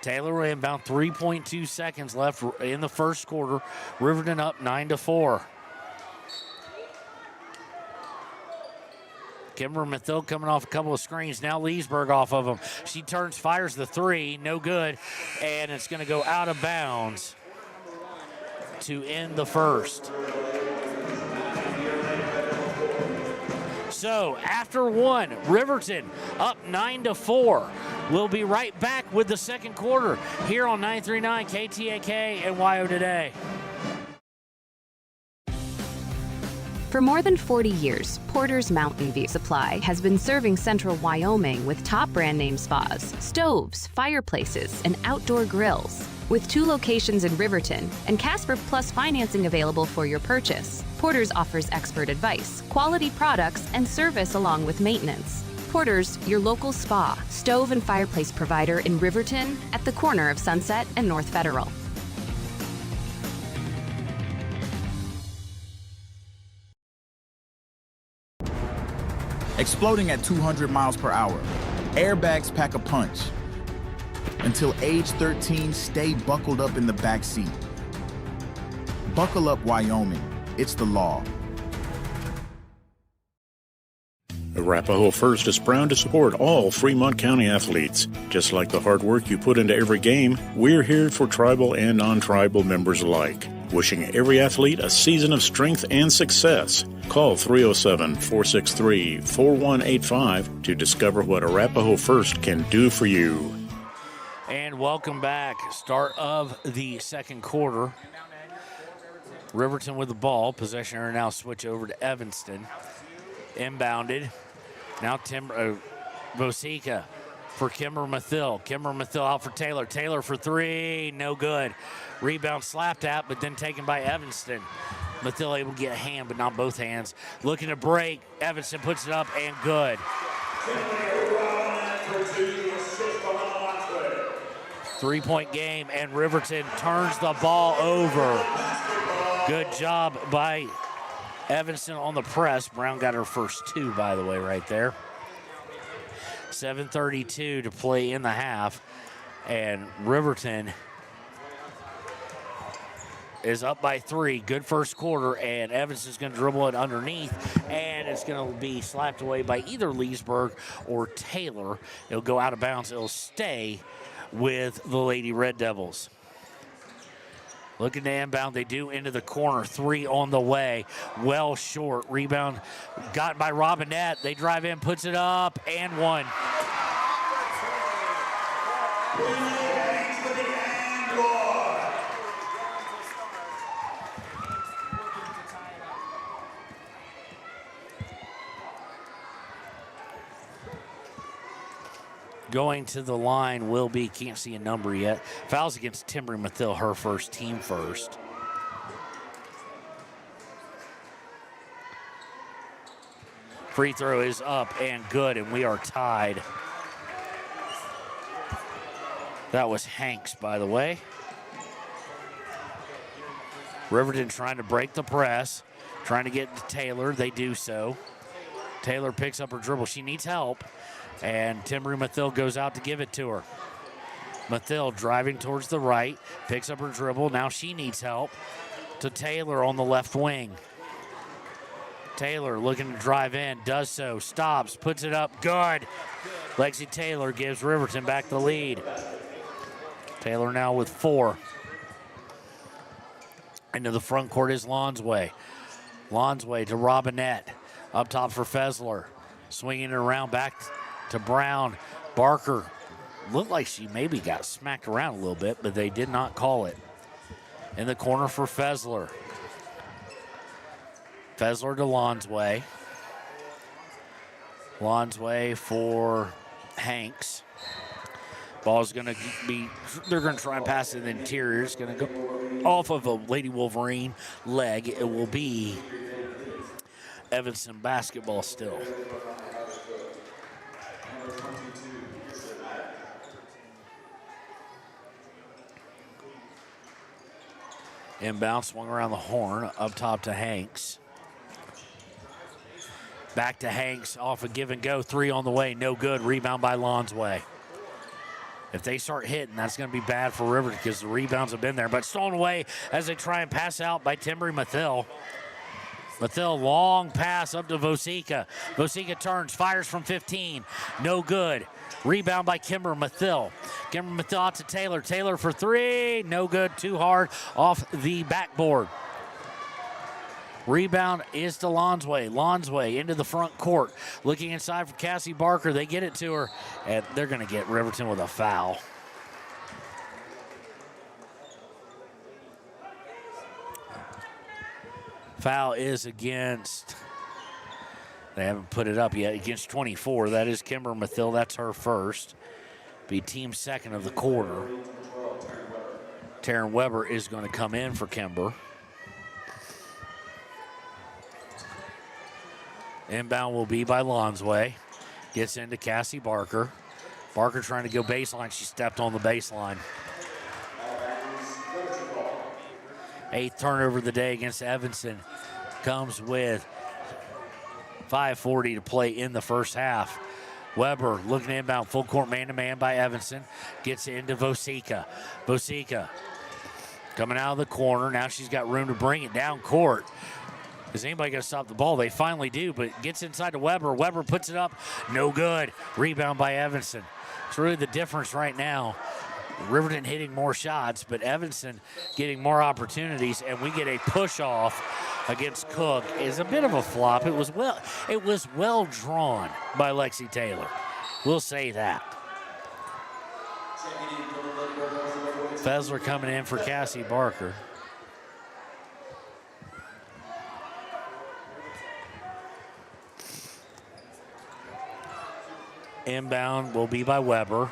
Taylor will inbound, 3.2 seconds left in the first quarter. Riverton up 9-4. Kimber Mathil coming off a couple of screens. Now Leesburg off of him. She turns, fires the three. No good. And it's going to go out of bounds to end the first. So after one, Riverton up 9-4. We'll be right back with the second quarter here on 939 KTAK and WYO Today. For more than 40 years, Porter's Mountain View Supply has been serving central Wyoming with top brand name spas, stoves, fireplaces, and outdoor grills. With 2 locations in Riverton and Casper Plus financing available for your purchase, Porter's offers expert advice, quality products, and service along with maintenance. Porter's, your local spa, stove, and fireplace provider in Riverton at the corner of Sunset and North Federal. Exploding at 200 miles per hour. Airbags pack a punch. Until age 13, stay buckled up in the back seat. Buckle up, Wyoming. It's the law. Arapahoe First is proud to support all Fremont County athletes. Just like the hard work you put into every game, we're here for tribal and non-tribal members alike. Wishing every athlete a season of strength and success. Call 307-463-4185 to discover what Arapahoe First can do for you. And welcome back. Start of the second quarter. Riverton with the ball. Possession area now switch over to Evanston. Inbounded. Now Bosica for Kimber Mathil. Kimber Mathil out for Taylor. Taylor for three. No good. Rebound slapped at, but then taken by Evanston. Mathil able to get a hand, but not both hands. Looking to break. Evanston puts it up and good. 3-point game, and Riverton turns the ball over. Good job by Evanston on the press. Brown got her first 2, by the way, right there. 7:32 to play in the half, and Riverton is up by 3. Good first quarter, and Evanston's going to dribble it underneath, and it's going to be slapped away by either Leesburg or Taylor. It'll go out of bounds. It'll stay with the Lady Red Devils. Looking to inbound, they do into the corner. 3 on the way, well short. Rebound got by Robinette. They drive in, puts it up, and one. Going to the line will be, can't see a number yet. Fouls against Timber Mathil, her first, team first. Free throw is up and good, and we are tied. That was Hanks, by the way. Riverton trying to break the press, trying to get to Taylor. They do so. Taylor picks up her dribble. She needs help. And Timber Mathil goes out to give it to her. Mathil driving towards the right, picks up her dribble. Now she needs help to Taylor on the left wing. Taylor looking to drive in, does so, stops, puts it up, good. Lexi Taylor gives Riverton back the lead. Taylor now with 4. Into the front court is Lonsway. Lonsway to Robinette. Up top for Fessler. Swinging it around back to Brown. Barker looked like she maybe got smacked around a little bit, but they did not call it. In the corner for Fessler. Fessler to Lonsway. Lonsway for Hanks. Ball's going to be, they're going to try and pass it in the interior. It's going to go off of a Lady Wolverine leg. It will be Evanston basketball still. Inbound, swung around the horn, up top to Hanks. Back to Hanks, off a give and go, 3 on the way, no good. Rebound by Lonsway. If they start hitting, that's going to be bad for Riverton because the rebounds have been there. But stolen away as they try and pass out by Timber Mathil. Mathil, long pass up to Vosika. Vosika turns, fires from 15. No good. Rebound by Kimber Mathil. Kimber Mathil out to Taylor. Taylor for three. No good. Too hard off the backboard. Rebound is to Lonsway. Lonsway into the front court. Looking inside for Cassie Barker. They get it to her, and they're going to get Riverton with a foul. Foul is against, they haven't put it up yet, against 24. That is Kimber Mathil. That's her first. Be team second of the quarter. Taryn Weber is going to come in for Kimber. Inbound will be by Lonsway. Gets into Cassie Barker. Barker trying to go baseline. She stepped on the baseline. 8th turnover of the day against Evanston. Comes with 5:40 to play in the first half. Weber looking to inbound, full court man-to-man by Evanston. Gets into Vosika. Vosika coming out of the corner. Now she's got room to bring it down court. Is anybody going to stop the ball? They finally do, but gets inside to Weber. Weber puts it up. No good. Rebound by Evanston. It's really the difference right now. Riverton hitting more shots, but Evanston getting more opportunities, and we get a push-off against Cook. Is a bit of a flop. It was well drawn by Lexi Taylor. We'll say that. Fessler coming in for Cassie Barker. Inbound will be by Weber.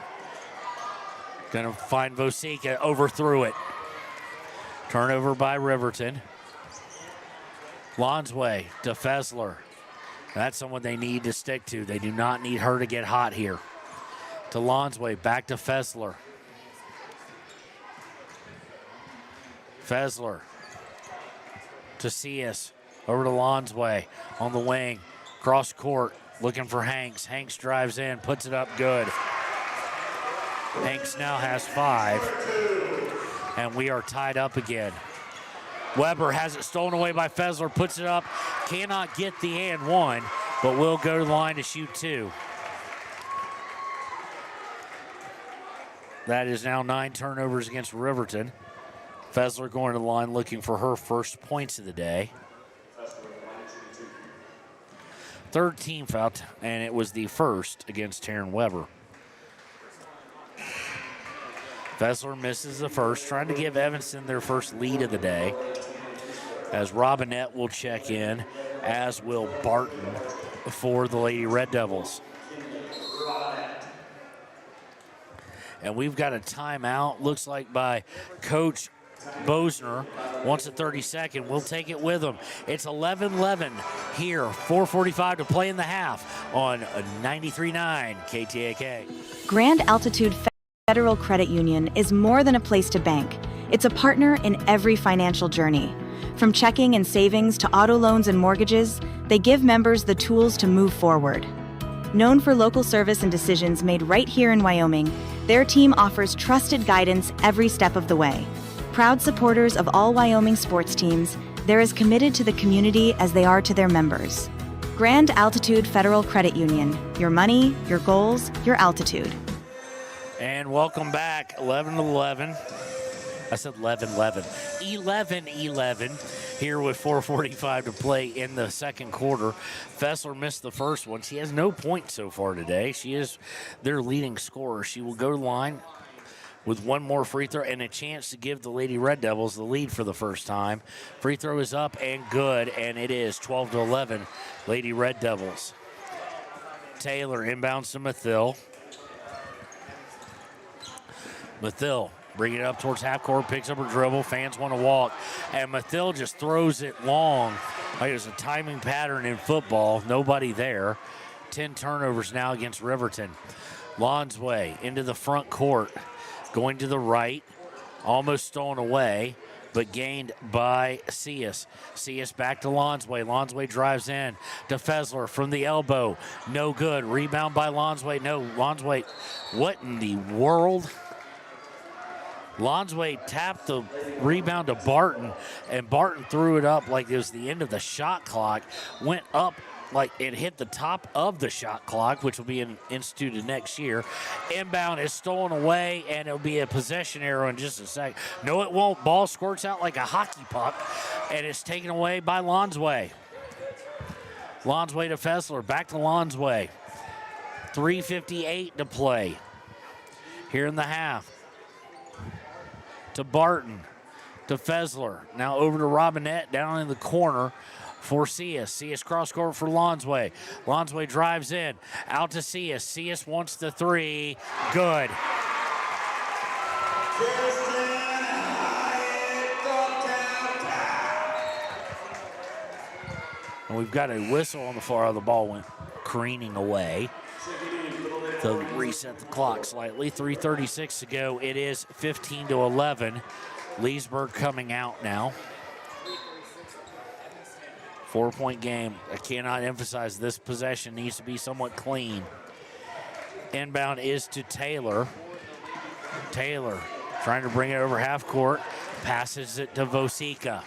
Gonna find Vosika, overthrew it. Turnover by Riverton. Lonsway to Fessler. That's someone they need to stick to. They do not need her to get hot here. To Lonsway, back to Fessler. Fessler to Cias, over to Lonsway on the wing. Cross court, looking for Hanks. Hanks drives in, puts it up good. Hanks now has 5, and we are tied up again. Weber has it stolen away by Fessler, puts it up, cannot get the and one, but will go to the line to shoot 2. That is now 9 turnovers against Riverton. Fessler going to the line looking for her first points of the day. 3rd team foul, and it was the first against Taryn Weber. Fessler misses the first, trying to give Evanston their first lead of the day. As Robinette will check in, as will Barton for the Lady Red Devils. And we've got a timeout, looks like by Coach Bosner. Wants a 30-second. We'll take it with him. It's 11-11 here. 4:45 to play in the half on 93.9 KTAK. Grand Altitude Federal Credit Union is more than a place to bank. It's a partner in every financial journey. From checking and savings to auto loans and mortgages, they give members the tools to move forward. Known for local service and decisions made right here in Wyoming, their team offers trusted guidance every step of the way. Proud supporters of all Wyoming sports teams, they're as committed to the community as they are to their members. Grand Altitude Federal Credit Union. Your money, your goals, your altitude. And welcome back, 11-11. I said 11-11. 11-11 here with 4:45 to play in the second quarter. Fessler missed the first one. She has no points so far today. She is their leading scorer. She will go to the line with one more free throw and a chance to give the Lady Red Devils the lead for the first time. Free throw is up and good, and it is 12-11, Lady Red Devils. Taylor inbounds to Mathil. Mathil bringing it up towards half court, picks up her dribble, fans want to walk, and Mathil just throws it long. Like there's a timing pattern in football, nobody there. 10 turnovers now against Riverton. Lonsway into the front court. Going to the right, almost stolen away, but gained by Cias. Cias back to Lonsway. Lonsway drives in to Fessler from the elbow. No good. Rebound by Lonsway. No, Lonsway. What in the world? Lonsway tapped the rebound to Barton, and Barton threw it up like it was the end of the shot clock, went up like it hit the top of the shot clock, which will be instituted next year. Inbound is stolen away, and it'll be a possession arrow in just a sec. No, it won't. Ball squirts out like a hockey puck, and it's taken away by Lonsway. Lonsway to Fessler, back to Lonsway. 3:58 to play here in the half. To Barton, to Fessler. Now over to Robinette down in the corner for Cius. Cius cross court for Lonsway. Lonsway drives in, out to Cius. Cius wants the three. Good. And we've got a whistle on the far end. The ball went careening away. To reset the clock slightly. 3:36 to go. It is 15-11. Leesburg coming out now. 4-point game. I cannot emphasize this possession needs to be somewhat clean. Inbound is to Taylor. Taylor trying to bring it over half court. Passes it to Vosika.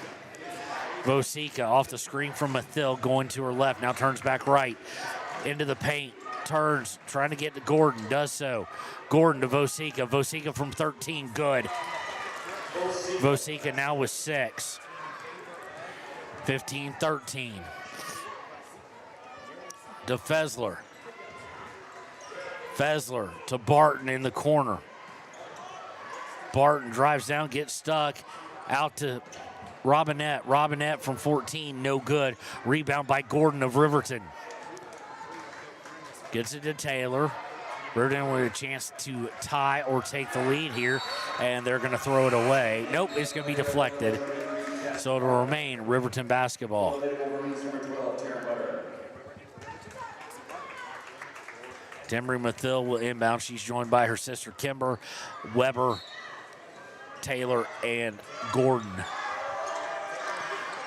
Vosika off the screen from Mathil, going to her left. Now turns back right. Into the paint. Turns, trying to get to Gordon, does so. Gordon to Vosika. Vosika from 13, good. Vosika now with 6. 15-13. To Fessler. Fessler to Barton in the corner. Barton drives down, gets stuck. Out to Robinette. Robinette from 14, no good. Rebound by Gordon of Riverton. Gets it to Taylor. Riverton with a chance to tie or take the lead here, and they're going to throw it away. Nope, it's going to be deflected. So it'll remain Riverton basketball. Timbery Mathil will inbound. She's joined by her sister Kimber, Weber, Taylor, and Gordon.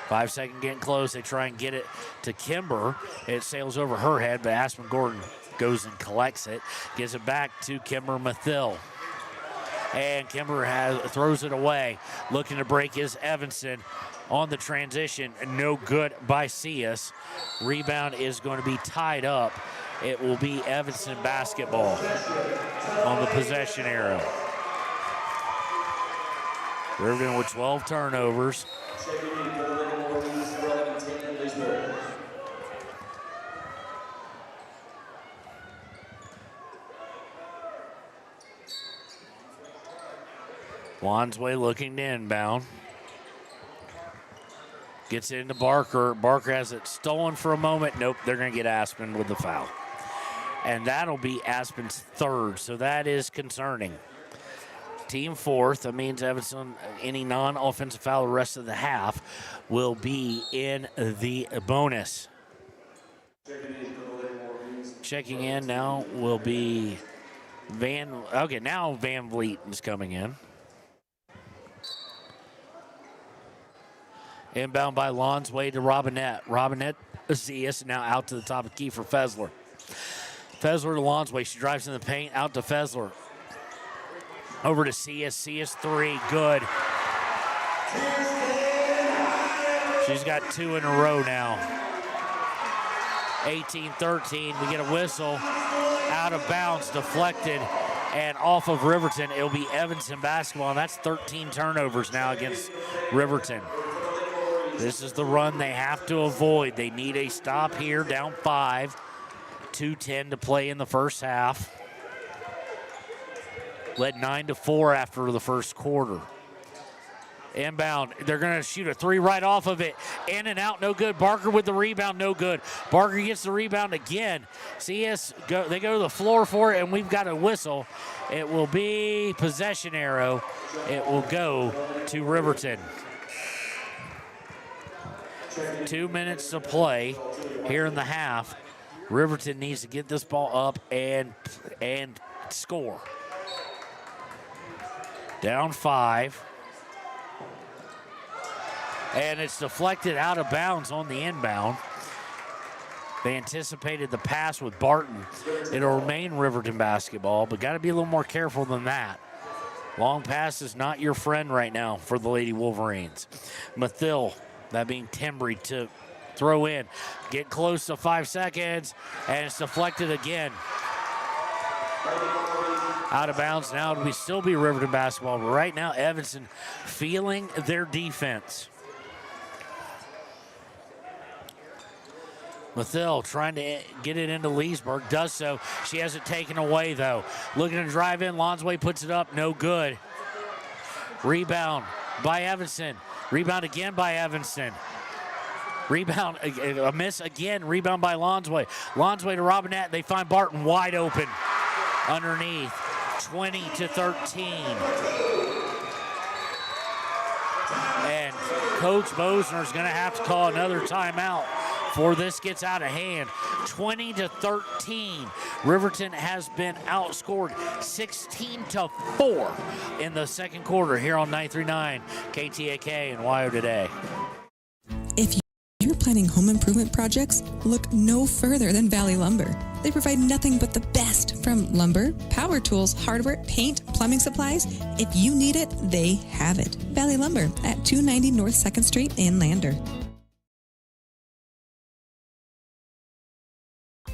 5 seconds getting close. They try and get it to Kimber. It sails over her head, but Aspen Gordon goes and collects it. Gives it back to Kimber Mathil. And Kimber throws it away. Looking to break is Evanston on the transition. No good by Cius. Rebound is going to be tied up. It will be Evanston basketball on the possession arrow. Riverton with 12 turnovers. Lonsway looking to inbound. Gets it into Barker. Barker has it stolen for a moment. Nope, they're going to get Aspen with the foul. And that'll be Aspen's third, so that is concerning. Team fourth. That means Evanston, any non-offensive foul the rest of the half will be in the bonus. Checking in now will be now Van Vliet is coming in. Inbound by Lonsway to Robinette. Robinette, Cius now out to the top of the key for Fessler. Fessler to Lonsway. She drives in the paint, out to Fessler. Over to Cius. Cius three, good. She's got 2 in a row now. 18-13. We get a whistle. Out of bounds, deflected, and off of Riverton. It'll be Evanston basketball, and that's 13 turnovers now against Riverton. This is the run they have to avoid. They need a stop here, down 5. 2:10 to play in the first half. Led 9-4 after the first quarter. Inbound, they're going to shoot a 3 right off of it. In and out, no good. Barker with the rebound, no good. Barker gets the rebound again. Cius, they go to the floor for it, and we've got a whistle. It will be possession arrow. It will go to Riverton. 2 minutes to play here in the half. Riverton needs to get this ball up and score. Down 5. And it's deflected out of bounds on the inbound. They anticipated the pass with Barton. It'll remain Riverton basketball, but got to be a little more careful than that. Long pass is not your friend right now for the Lady Wolverines. Mathill, that being Timbry to throw in. Get close to 5 seconds, and it's deflected again. Out of bounds now. It'll still be Riverton basketball, but right now Evanston feeling their defense. Mathill trying to get it into Leesburg, does so. She has it taken away, though. Looking to drive in, Lonsway puts it up, no good. Rebound by Evanston. Rebound again by Evanston. Rebound, a miss again, rebound by Lonsway. Lonsway to Robinette, they find Barton wide open underneath, 20-13. And Coach Bosner is going to have to call another timeout before this gets out of hand. 20-13. Riverton has been outscored 16-4 in the second quarter here on 93.9 KTAK and WYO Today. If you're planning home improvement projects, look no further than Valley Lumber. They provide nothing but the best from lumber, power tools, hardware, paint, plumbing supplies. If you need it, they have it. Valley Lumber at 290 North 2nd Street in Lander.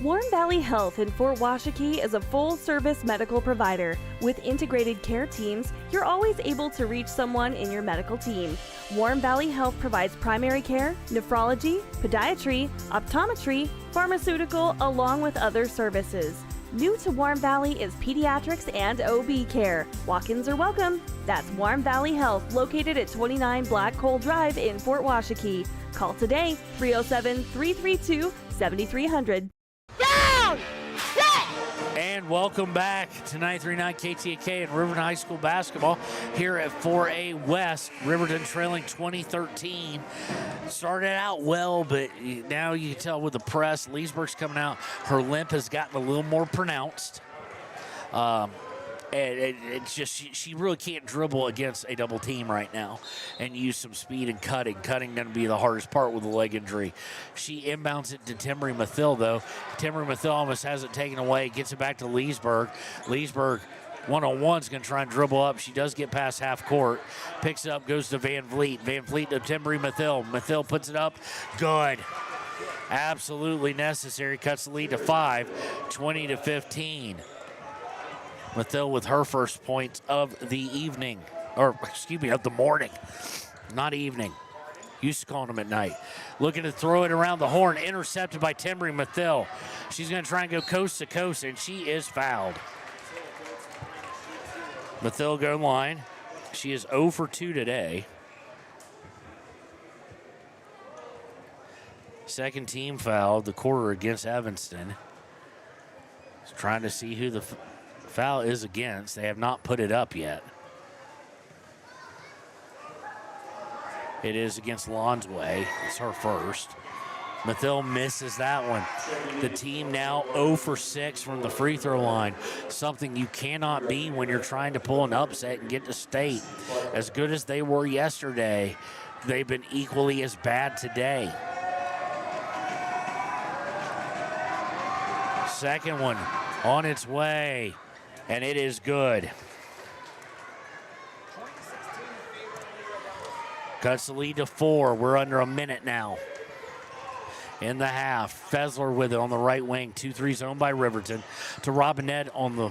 Warm Valley Health in Fort Washakie is a full-service medical provider. With integrated care teams, you're always able to reach someone in your medical team. Warm Valley Health provides primary care, nephrology, podiatry, optometry, pharmaceutical, along with other services. New to Warm Valley is pediatrics and OB care. Walk-ins are welcome. That's Warm Valley Health, located at 29 Black Coal Drive in Fort Washakie. Call today, 307-332-7300. And welcome back to 93.9 KTAK and Riverton High School basketball here at 4A West. Riverton trailing 20-13. Started out well, but now you can tell with the press, Leesburg's coming out. Her limp has gotten a little more pronounced. It's just she really can't dribble against a double team right now and use some speed and cutting. Cutting going to be the hardest part with the leg injury. She inbounds it to Timbry Mathill, though. Timbry Mathill almost has it taken away, gets it back to Leesburg. Leesburg one-on-one is going to try and dribble up. She does get past half court. Picks it up, goes to Van Vliet. Van Vliet to Timbry Mathill. Mathill puts it up. Good. Absolutely necessary. Cuts the lead to 5, 20-15. Mathill with her first point of the evening, or excuse me, of the morning, not evening. Used to calling them at night. Looking to throw it around the horn, intercepted by Timbry Mathill. She's going to try and go coast to coast, and she is fouled. Mathill go line. She is 0 for 2 today. Second team foul of the quarter against Evanston. Just trying to see who the foul is against. They have not put it up yet. It is against Lonsway. It's her first. Mathill misses that one. The team now 0 for 6 from the free throw line. Something you cannot be when you're trying to pull an upset and get to state. As good as they were yesterday, they've been equally as bad today. Second one on its way. And it is good. Cuts the lead to 4. We're under a minute now in the half. Fessler with it on the right wing. 2-3 zone by Riverton. To Robinette on the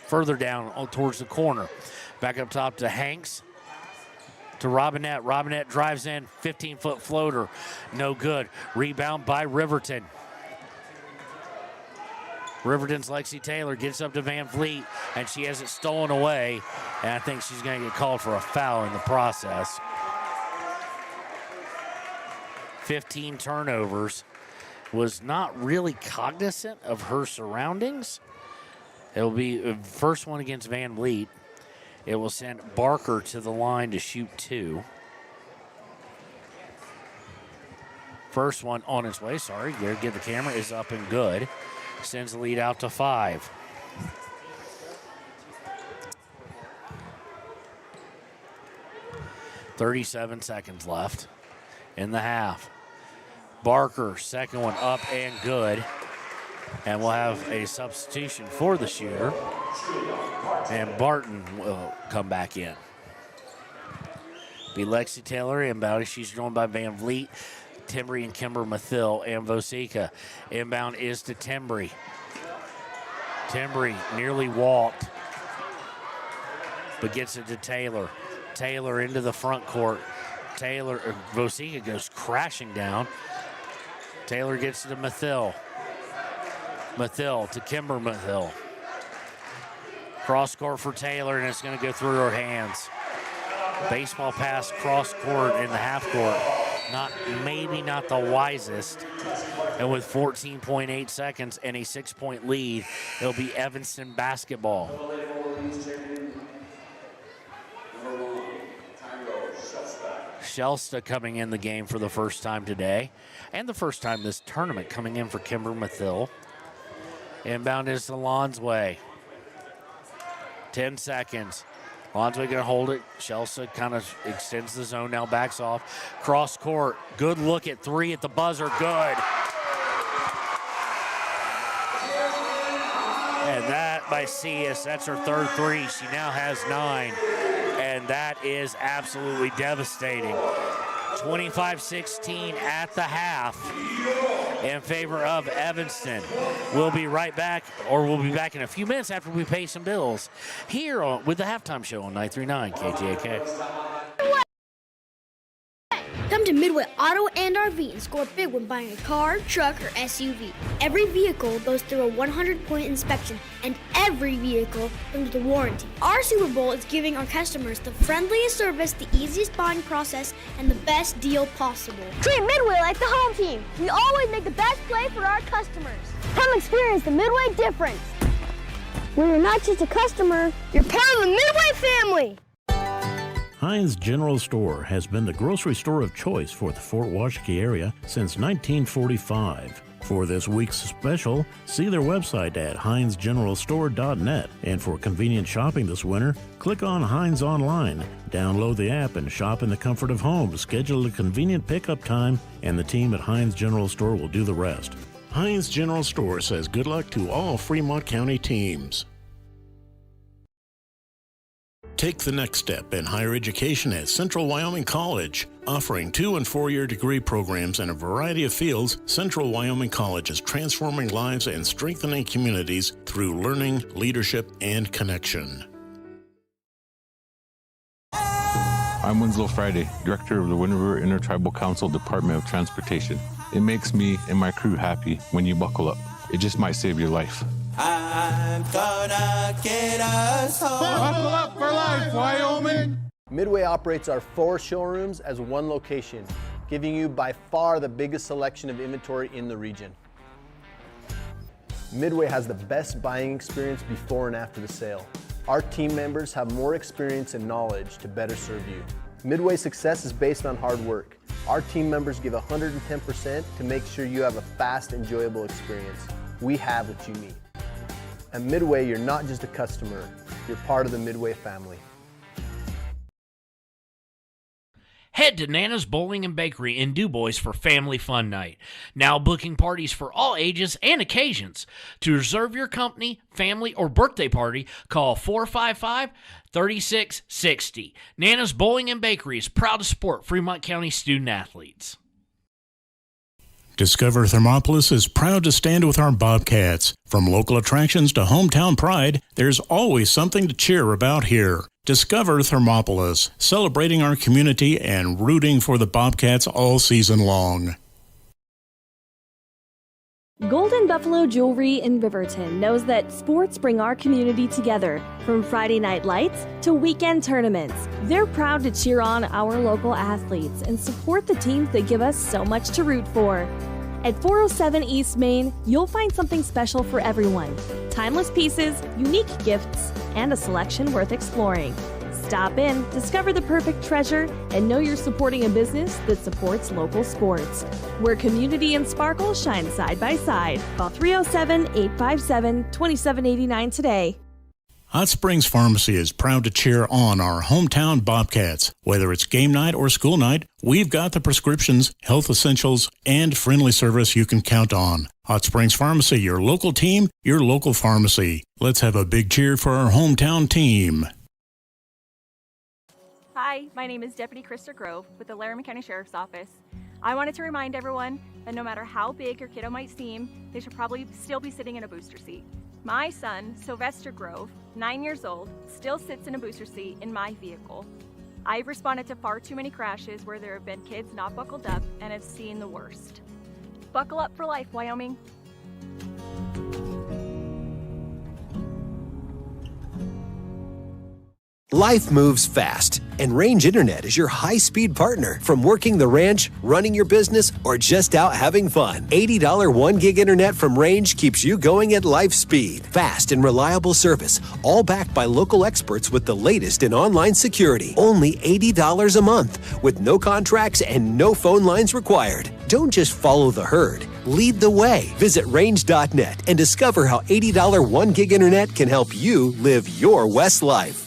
further down towards the corner. Back up top to Hanks. To Robinette. Robinette drives in. 15-foot floater. No good. Rebound by Riverton. Riverton's Lexi Taylor gets up to Van Vliet, and she has it stolen away, and I think she's going to get called for a foul in the process. 15 turnovers. Was not really cognizant of her surroundings. It will be the first one against Van Vliet. It will send Barker to the line to shoot 2. First one on its way, sorry. Get the camera, is up and good. Sends the lead out to 5. .37 seconds left in the half. Barker, second one up and good. And we'll have a substitution for the shooter. And Barton will come back in. Be Lexi Taylor inbound. She's joined by Van Vliet, Timbry, and Kimber Mathil, and Vosica. Inbound is to Timbry. Timbry nearly walked, but gets it to Taylor. Taylor into the front court. Vosica goes crashing down. Taylor gets it to Mathil. Mathil to Kimber Mathil. Cross court for Taylor, and it's going to go through her hands. Baseball pass cross court in the half court. Maybe not the wisest. And with 14.8 seconds and a 6-point lead, it'll be Evanston basketball. Shelsta coming in the game for the first time today, and the first time this tournament coming in for Kimber Mathil. Inbound is to Lonsway. 10 seconds. Lonsway going to hold it. Shelsa kind of extends the zone, now backs off. Cross court. Good look at three at the buzzer. Good. And that by Cius. That's her third three. She now has 9. And that is absolutely devastating. 25-16 at the half in favor of Evanston. We'll be right back, or we'll be back in a few minutes after we pay some bills here with the halftime show on 939 KTAK. Come to Midway Auto and RV and score big when buying a car, truck, or SUV. Every vehicle goes through a 100-point inspection, and every vehicle comes with a warranty. Our Super Bowl is giving our customers the friendliest service, the easiest buying process, and the best deal possible. Treat Midway like the home team. We always make the best play for our customers. Come experience the Midway difference, where you're not just a customer, you're part of the Midway family. Heinz General Store has been the grocery store of choice for the Fort Washakie area since 1945. For this week's special, see their website at heinzgeneralstore.net. And for convenient shopping this winter, click on Heinz Online, download the app, and shop in the comfort of home. Schedule a convenient pickup time, and the team at Heinz General Store will do the rest. Heinz General Store says good luck to all Fremont County teams. Take the next step in higher education at Central Wyoming College. Offering 2- and 4-year degree programs in a variety of fields, Central Wyoming College is transforming lives and strengthening communities through learning, leadership, and connection. I'm Winslow Friday, Director of the Wind River Intertribal Council Department of Transportation. It makes me and my crew happy when you buckle up. It just might save your life. I'm gonna get us home. Buckle up for life, Wyoming! Midway operates our 4 showrooms as one location, giving you by far the biggest selection of inventory in the region. Midway has the best buying experience before and after the sale. Our team members have more experience and knowledge to better serve you. Midway's success is based on hard work. Our team members give 110% to make sure you have a fast, enjoyable experience. We have what you need. At Midway, you're not just a customer, you're part of the Midway family. Head to Nana's Bowling and Bakery in DuBois for Family Fun Night. Now booking parties for all ages and occasions. To reserve your company, family, or birthday party, call 455-3660. Nana's Bowling and Bakery is proud to support Fremont County student athletes. Discover Thermopolis is proud to stand with our Bobcats. From local attractions to hometown pride, there's always something to cheer about here. Discover Thermopolis, celebrating our community and rooting for the Bobcats all season long. Golden Buffalo Jewelry in Riverton knows that sports bring our community together. From Friday night lights to weekend tournaments, they're proud to cheer on our local athletes and support the teams that give us so much to root for. At 407 East Main, you'll find something special for everyone. Timeless pieces, unique gifts, and a selection worth exploring. Stop in, discover the perfect treasure, and know you're supporting a business that supports local sports. Where community and sparkle shine side by side. Call 307-857-2789 today. Hot Springs Pharmacy is proud to cheer on our hometown Bobcats. Whether it's game night or school night, we've got the prescriptions, health essentials, and friendly service you can count on. Hot Springs Pharmacy, your local team, your local pharmacy. Let's have a big cheer for our hometown team. Hi, my name is Deputy Krista Grove with the Laramie County Sheriff's Office. I wanted to remind everyone that no matter how big your kiddo might seem, they should probably still be sitting in a booster seat. My son, Sylvester Grove, 9 years old, still sits in a booster seat in my vehicle. I've responded to far too many crashes where there have been kids not buckled up and have seen the worst. Buckle up for life, Wyoming. Life moves fast, and Range Internet is your high-speed partner. From working the ranch, running your business, or just out having fun. $80 1-gig internet from Range keeps you going at life speed. Fast and reliable service, all backed by local experts with the latest in online security. Only $80 a month, with no contracts and no phone lines required. Don't just follow the herd. Lead the way. Visit range.net and discover how $80 1-gig internet can help you live your West life.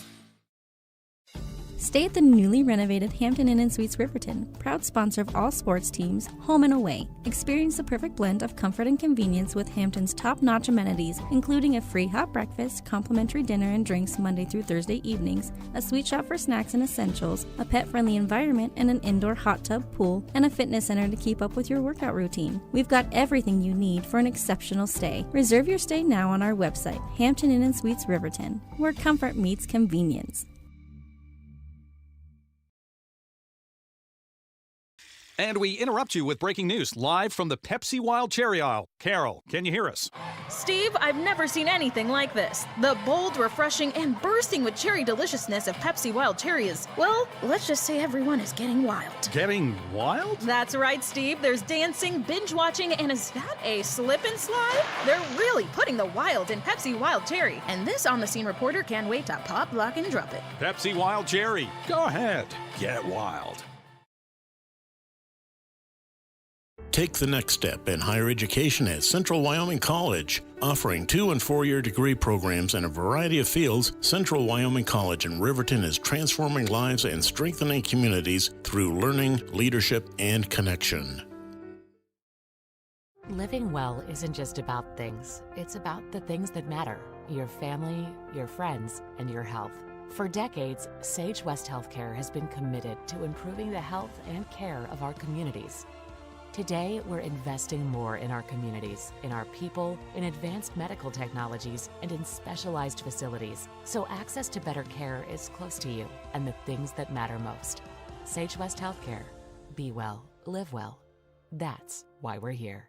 Stay at the newly renovated Hampton Inn & Suites Riverton, proud sponsor of all sports teams, home and away. Experience the perfect blend of comfort and convenience with Hampton's top-notch amenities, including a free hot breakfast, complimentary dinner and drinks Monday through Thursday evenings, a sweet shop for snacks and essentials, a pet-friendly environment and an indoor hot tub pool, and a fitness center to keep up with your workout routine. We've got everything you need for an exceptional stay. Reserve your stay now on our website, Hampton Inn & Suites Riverton, where comfort meets convenience. And we interrupt you with breaking news live from the Pepsi Wild Cherry Aisle. Carol, can you hear us? Steve, I've never seen anything like this. The bold, refreshing, and bursting with cherry deliciousness of Pepsi Wild Cherry is, well, let's just say everyone is getting wild. Getting wild? That's right, Steve. There's dancing, binge-watching, and is that a slip and slide? They're really putting the wild in Pepsi Wild Cherry, and this on-the-scene reporter can't wait to pop, lock, and drop it. Pepsi Wild Cherry. Go ahead. Get wild. Take the next step in higher education at Central Wyoming College. Offering 2- and 4-year degree programs in a variety of fields, Central Wyoming College in Riverton is transforming lives and strengthening communities through learning, leadership, and connection. Living well isn't just about things. It's about the things that matter. Your family, your friends, and your health. For decades, Sage West Healthcare has been committed to improving the health and care of our communities. Today, we're investing more in our communities, in our people, in advanced medical technologies, and in specialized facilities, so access to better care is close to you and the things that matter most. Sage West Healthcare. Be well, live well. That's why we're here.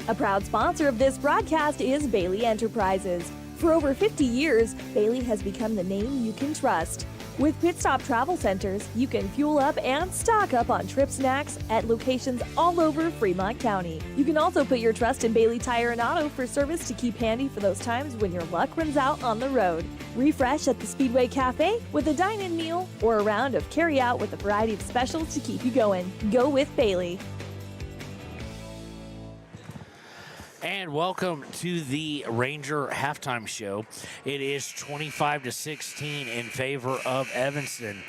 A proud sponsor of this broadcast is Bailey Enterprises. For over 50 years, Bailey has become the name you can trust. With Pit Stop Travel Centers, you can fuel up and stock up on trip snacks at locations all over Fremont County. You can also put your trust in Bailey Tire and Auto for service to keep handy for those times when your luck runs out on the road. Refresh at the Speedway Cafe with a dine-in meal or a round of carry-out with a variety of specials to keep you going. Go with Bailey. And welcome to the Ranger halftime show. It is 25-16 in favor of Evanston.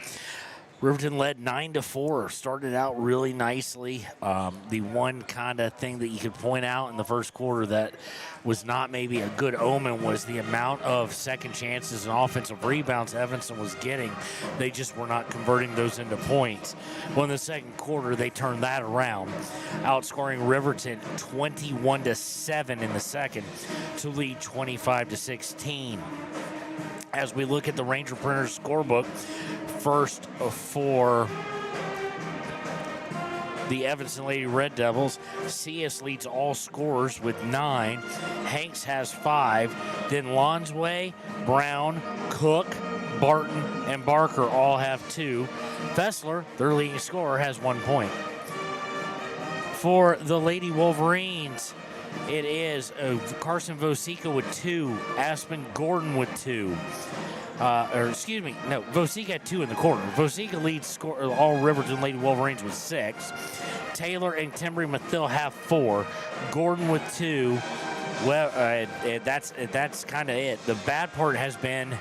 Riverton led 9-4, started out really nicely. The one kind of thing that you could point out in the first quarter that was not maybe a good omen was the amount of second chances and offensive rebounds Evanston was getting. They just were not converting those into points. Well, in the second quarter, they turned that around, outscoring Riverton 21-7 in the second to lead 25-16. As we look at the Ranger Printers scorebook, first for the Evanston Lady Red Devils, CS leads all scorers with 9. Hanks has 5. Then Lonsway, Brown, Cook, Barton, and Barker all have 2. Fessler, their leading scorer, has 1 point. For the Lady Wolverines, it is Carson Vosica with 2, Aspen Gordon with 2. Vosica had 2 in the quarter. Vosica leads all Riverton Lady Wolverines with 6. Taylor and Timbry Mathill have 4. Gordon with 2. Well, that's kind of it. The bad part has been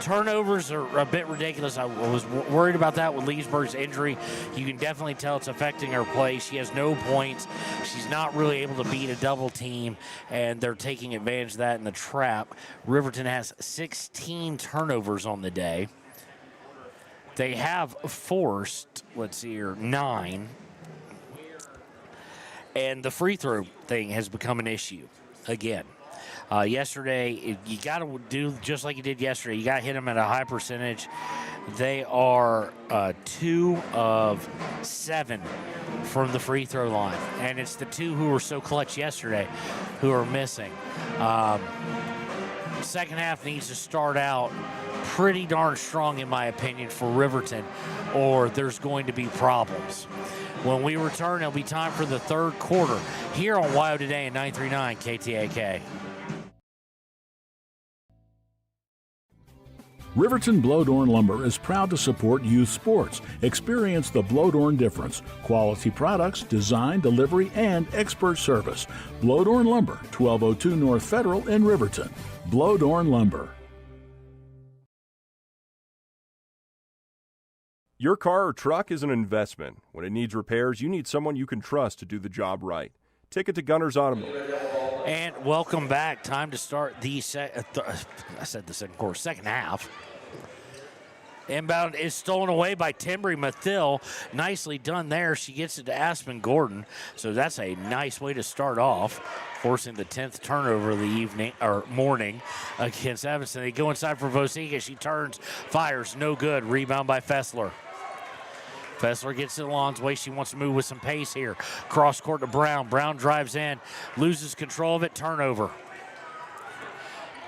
turnovers are a bit ridiculous. I was worried about that with Leesburg's injury. You can definitely tell it's affecting her play. She has no points. She's not really able to beat a double team, and they're taking advantage of that in the trap. Riverton has 16 turnovers on the day. They have forced, 9. And the free throw thing has become an issue again. Yesterday, you got to do just like you did yesterday. You got to hit them at a high percentage. They are 2 of 7 from the free throw line. And it's the 2 who were so clutch yesterday who are missing. Second half needs to start out pretty darn strong, in my opinion, for Riverton, or there's going to be problems. When we return, it'll be time for the third quarter here on WYO Today in 939 KTAK. Riverton Blodorn Lumber is proud to support youth sports. Experience the Blodorn difference. Quality products, design, delivery, and expert service. Blodorn Lumber, 1202 North Federal in Riverton. Blodorn Lumber. Your car or truck is an investment. When it needs repairs, you need someone you can trust to do the job right. Take it to Gunner's Automotive. And welcome back. Time to start the second half. Inbound is stolen away by Timbry Mathil. Nicely done there. She gets it to Aspen Gordon. So that's a nice way to start off, forcing the 10th turnover of the morning against Evanston. They go inside for Vosika. She turns, fires, no good. Rebound by Fessler. Fessler gets it Lon's way. She wants to move with some pace here. Cross court to Brown. Brown drives in, loses control of it, turnover.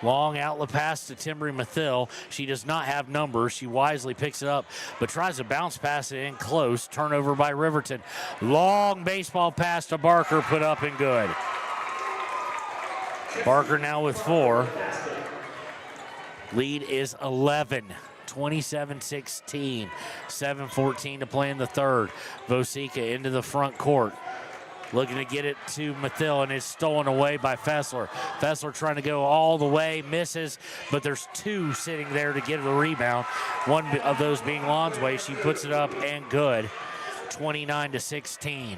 Long outlet pass to Timbry Mathil. She does not have numbers. She wisely picks it up, but tries to bounce pass it in close. Turnover by Riverton. Long baseball pass to Barker, put up and good. Barker now with 4. Lead is 11. 27-16. 7:14 to play in the third. Vosika into the front court. Looking to get it to Mathil, and it's stolen away by Fessler. Fessler trying to go all the way, misses, but there's 2 sitting there to get the rebound. One of those being Lonsway. She puts it up and good. 29-16.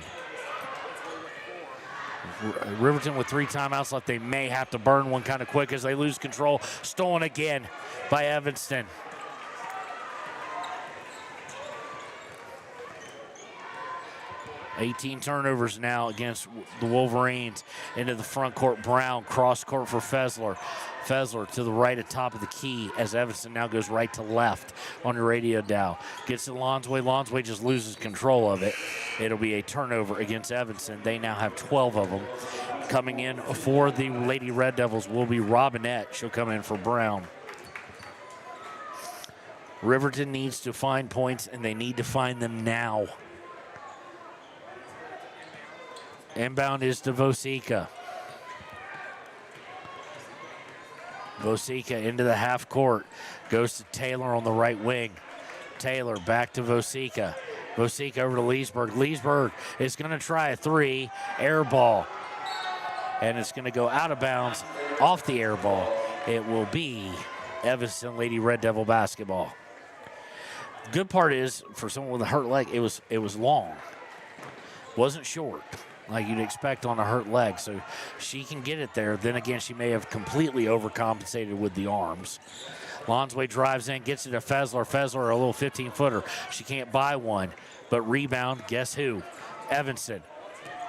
Riverton with 3 timeouts left. They may have to burn one kind of quick as they lose control. Stolen again by Evanston. 18 turnovers now against the Wolverines. Into the front court, Brown, cross court for Fessler. Fessler to the right at top of the key as Evanston now goes right to left on your radio dial. Gets to Lonsway. Lonsway just loses control of it. It'll be a turnover against Evanston. They now have 12 of them. Coming in for the Lady Red Devils will be Robinette. She'll come in for Brown. Riverton needs to find points, and they need to find them now. Inbound is to Vosika. Vosika into the half court. Goes to Taylor on the right wing. Taylor back to Vosika. Vosika over to Leesburg. Leesburg is going to try a 3. Air ball. And it's going to go out of bounds off the air ball. It will be Evanston Lady Red Devil basketball. Good part is, for someone with a hurt leg, it was long. Wasn't short like you'd expect on a hurt leg, so she can get it there. Then again, she may have completely overcompensated with the arms. Lonsway drives in, gets it to Fessler. Fessler, a little 15-footer. She can't buy one, but rebound, guess who? Evanston.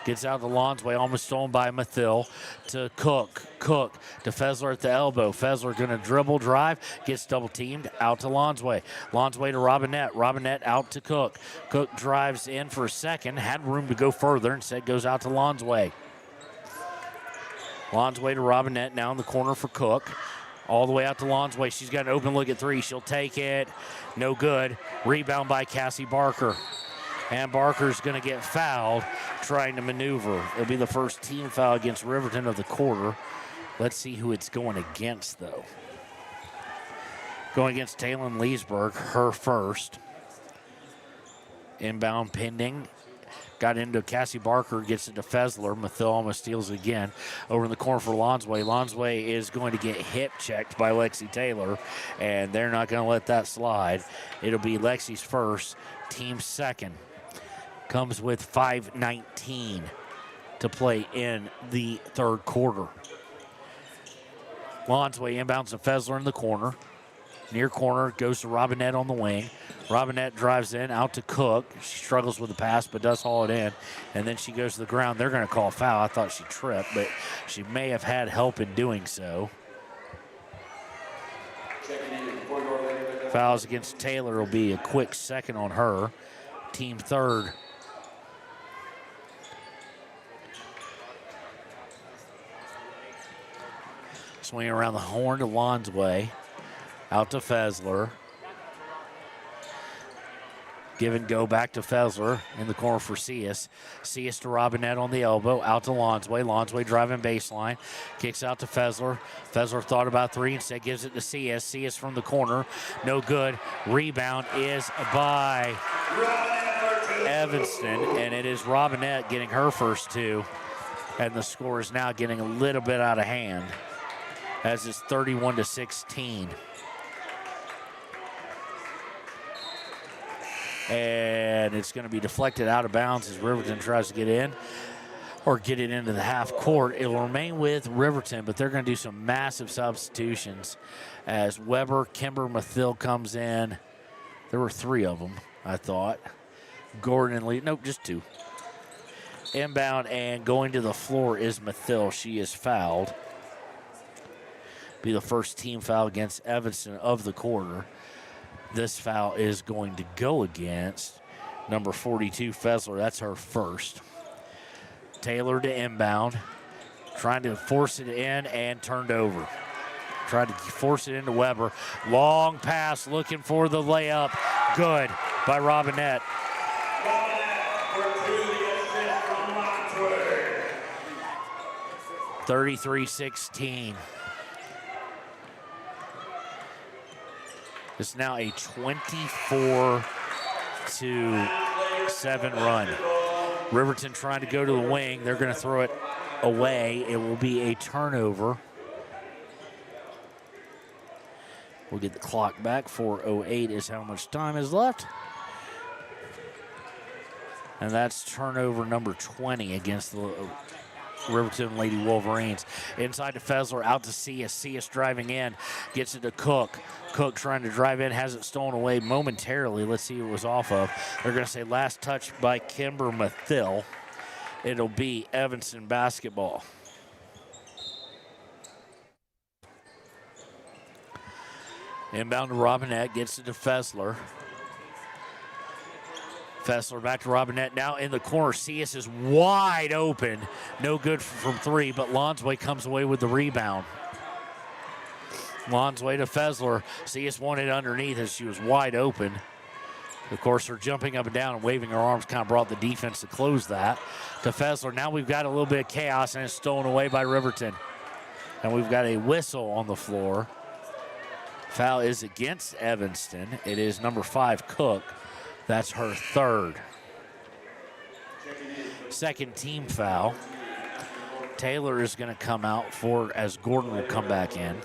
Gets out to Lonsway, almost stolen by Mathil, to Cook. Cook to Fessler at the elbow. Fessler going to dribble, drive, gets double-teamed, out to Lonsway. Lonsway to Robinette. Robinette out to Cook. Cook drives in for a second, had room to go further, instead goes out to Lonsway. Lonsway to Robinette, now in the corner for Cook. All the way out to Lonsway. She's got an open look at 3. She'll take it. No good. Rebound by Cassie Barker. And Barker's going to get fouled trying to maneuver. It'll be the first team foul against Riverton of the quarter. Let's see who it's going against, though. Going against Taylor Leesburg, her first. Inbound pending. Got into Cassie Barker, gets it to Fessler. Mathil almost steals it again. Over in the corner for Lonsway. Lonsway is going to get hip checked by Lexi Taylor, and they're not going to let that slide. It'll be Lexi's first, team second. Comes with 5:19 to play in the third quarter. Lonsway inbounds to Fessler in the corner. Near corner, goes to Robinette on the wing. Robinette drives in, out to Cook. She struggles with the pass, but does haul it in. And then she goes to the ground. They're going to call a foul. I thought she tripped, but she may have had help in doing so. Fouls against Taylor will be a quick second on her. Team third. Swinging around the horn to Lonsway. Out to Fessler. Give and go back to Fessler in the corner for Cius. Cius to Robinette on the elbow. Out to Lonsway. Lonsway driving baseline. Kicks out to Fessler. Fessler thought about three. Instead gives it to Cius. Cius from the corner. No good. Rebound is by Evanston. And it is Robinette getting her first two. And the score is now getting a little bit out of hand, as it's 31-16. And it's going to be deflected out of bounds as Riverton tries to get in or get it into the half court. It will remain with Riverton, but they're going to do some massive substitutions as Weber, Kimber, Mathil comes in. There were three of them, I thought. Gordon and Lee, nope, just two. Inbound and going to the floor is Mathil. She is fouled. Be the first team foul against Evanston of the quarter. This foul is going to go against number 42, Fessler. That's her first. Taylor to inbound. Trying to force it in and turned over. Tried to force it into Weber. Long pass looking for the layup. Good by Robinette. 33-16. It's now a 24-7 run. Riverton trying to go to the wing. They're going to throw it away. It will be a turnover. We'll get the clock back. 4:08 is how much time is left. And that's turnover number 20 against the Riverton Lady Wolverines. Inside to Fessler, out to Cius. Cius driving in, gets it to Cook. Cook trying to drive in, has it stolen away momentarily. Let's see who it was off of. They're going to say last touch by Kimber Mathil. It'll be Evanston basketball. Inbound to Robinette, gets it to Fessler. Fessler back to Robinette, now in the corner. Cius is wide open. No good from three, but Lonsway comes away with the rebound. Lonsway to Fessler. Cius wanted underneath as she was wide open. Of course, her jumping up and down and waving her arms kind of brought the defense to close that. To Fessler, now we've got a little bit of chaos, and it's stolen away by Riverton. And we've got a whistle on the floor. Foul is against Evanston. It is number 5, Cook. That's her third. Second team foul. Taylor is going to come out for as Gordon will come back in.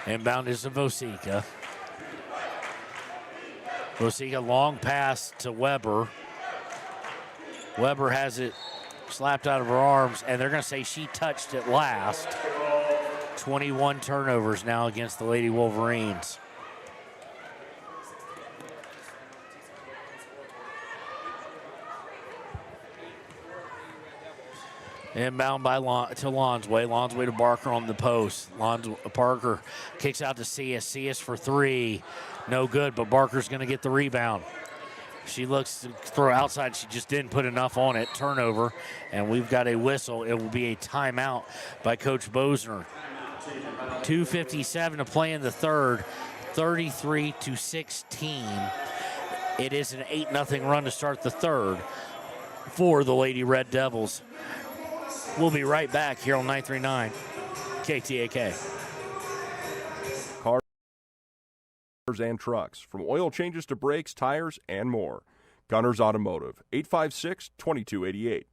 Inbound is to Vosica. Vosica, long pass to Weber. Weber has it slapped out of her arms, and they're going to say she touched it last. 21 turnovers now against the Lady Wolverines. Inbound to Lonsway. Lonsway to Barker on the post. Barker kicks out to Cius. Cius for three. No good, but Barker's going to get the rebound. She looks to throw outside. She just didn't put enough on it. Turnover, and we've got a whistle. It will be a timeout by Coach Bosner. 2:57 to play in the third. 33-16. It is an 8-0 run to start the third for the Lady Red Devils. We'll be right back here on 939 KTAK. and trucks, from oil changes to brakes, tires, and more. Gunners Automotive, 856-2288.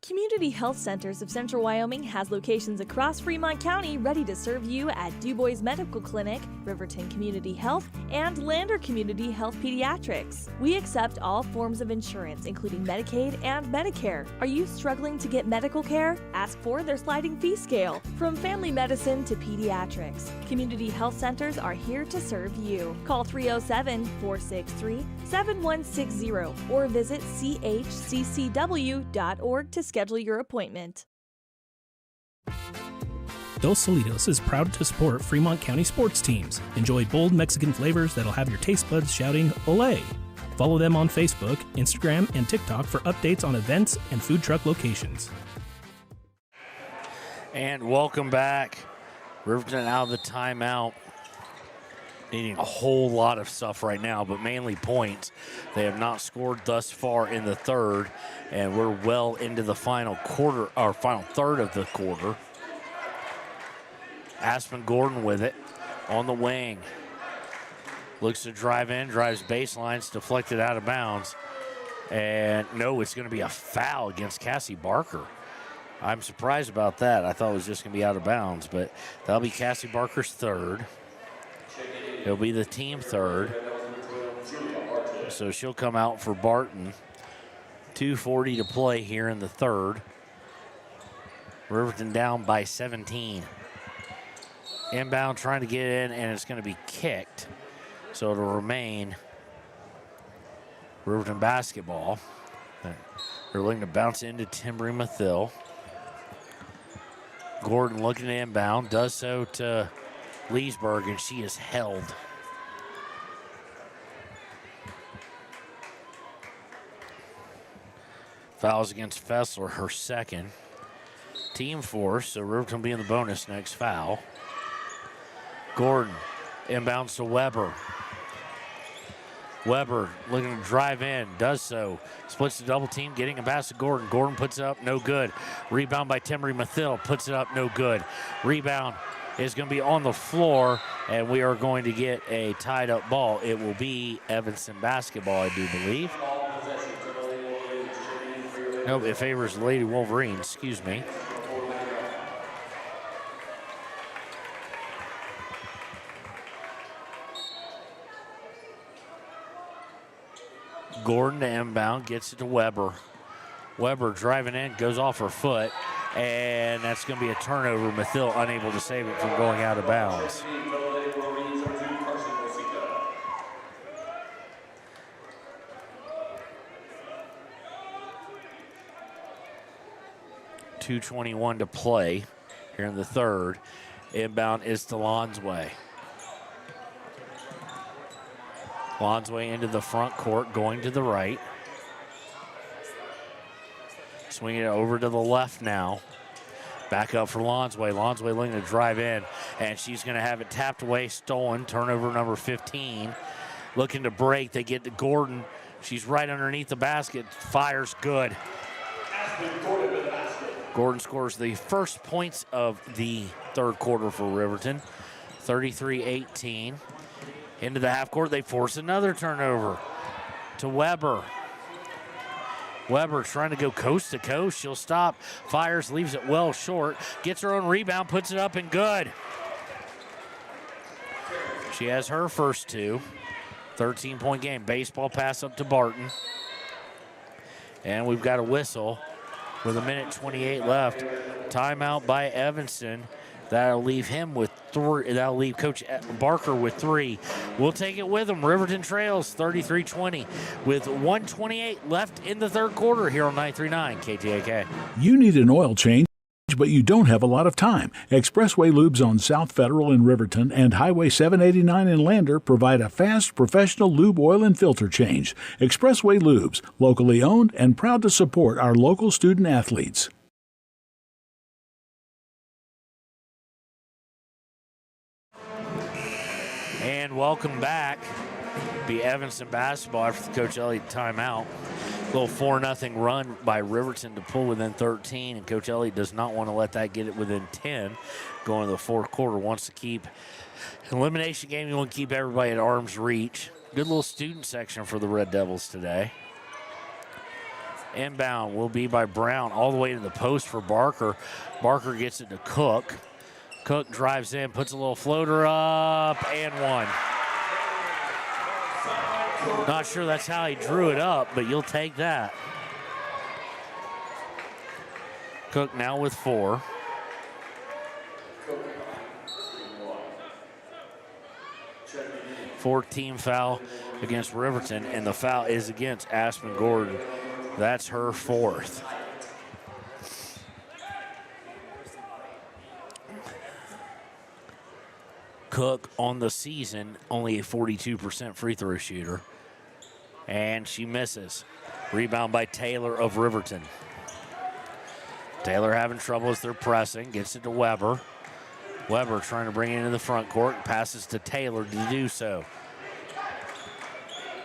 Community Health Centers of Central Wyoming has locations across Fremont County ready to serve you at Du Bois Medical Clinic, Riverton Community Health, and Lander Community Health Pediatrics. We accept all forms of insurance, including Medicaid and Medicare. Are you struggling to get medical care? Ask for their sliding fee scale. From family medicine to pediatrics, Community Health Centers are here to serve you. Call 307-463-7160 or visit chccw.org to schedule your appointment. Dos Solitos is proud to support Fremont County sports teams. Enjoy bold Mexican flavors that'll have your taste buds shouting "Olé!" Follow them on Facebook, Instagram, and TikTok for updates on events and food truck locations. And welcome back. Riverton out of the timeout. Needing a whole lot of stuff right now, but mainly points. They have not scored thus far in the third, and we're well into the final quarter, or final third of the quarter. Aspen Gordon with it on the wing. Looks to drive in, drives baselines, deflected out of bounds. And no, it's going to be a foul against Cassie Barker. I'm surprised about that. I thought it was just going to be out of bounds, but that'll be Cassie Barker's third. It'll be the team third. So she'll come out for Barton. 2:40 to play here in the third. Riverton down by 17. Inbound trying to get in, and it's going to be kicked. So it'll remain Riverton basketball. They're looking to bounce into Timbry Mathill. Gordon looking to inbound, does so to Leesburg, and she is held. Fouls against Fessler, her second. Team force, so Riverton will be in the bonus next foul. Gordon inbounds to Weber. Weber looking to drive in, does so. Splits the double team, getting a pass to Gordon. Gordon puts it up, no good. Rebound by Timbry Mathill, puts it up, no good. Rebound is going to be on the floor, and we are going to get a tied-up ball. It will be Evanston basketball, I do believe. Nope, it favors Lady Wolverines, excuse me. Gordon to inbound, gets it to Weber. Weber driving in, goes off her foot, and that's going to be a turnover. Mathill unable to save it from going out of bounds. .221 to play here in the third. Inbound is to Lonsway. Lonsway into the front court, going to the right. Swinging it over to the left now. Back up for Lonsway. Lonsway looking to drive in, and she's going to have it tapped away, stolen. Turnover number 15. Looking to break. They get to Gordon. She's right underneath the basket. Fires good. Gordon scores the first points of the third quarter for Riverton. 33-18. Into the half court, they force another turnover to Weber. Weber trying to go coast to coast. She'll stop, fires, leaves it well short, gets her own rebound, puts it up and good. She has her first two. 13-point game. Baseball pass up to Barton. And we've got a whistle with 1:28 left. Timeout by Evanston. That'll leave him with three. That'll leave Coach Barker with three. We'll take it with him. Riverton trails 33-20 with 1:28 left in the third quarter here on 93.9 KTAK. You need an oil change, but you don't have a lot of time. Expressway Lubes on South Federal in Riverton and Highway 789 in Lander provide a fast, professional lube, oil, and filter change. Expressway Lubes, locally owned and proud to support our local student athletes. And welcome back. Be Evanston basketball after the Coach Elliott timeout. Little 4-0 run by Riverton to pull within 13, and Coach Elliott does not want to let that get it within 10. Going to the fourth quarter, wants to keep an elimination game. You want to keep everybody at arm's reach. Good little student section for the Red Devils today. Inbound will be by Brown all the way to the post for Barker. Barker gets it to Cook. Cook drives in, puts a little floater up, and one. Not sure that's how he drew it up, but you'll take that. Cook now with 4. Fourth team foul against Riverton, and the foul is against Aspen Gordon. That's her 4th. Cook on the season, only a 42% free throw shooter. And she misses. Rebound by Taylor of Riverton. Taylor having trouble as they're pressing. Gets it to Weber. Weber trying to bring it into the front court. Passes to Taylor to do so.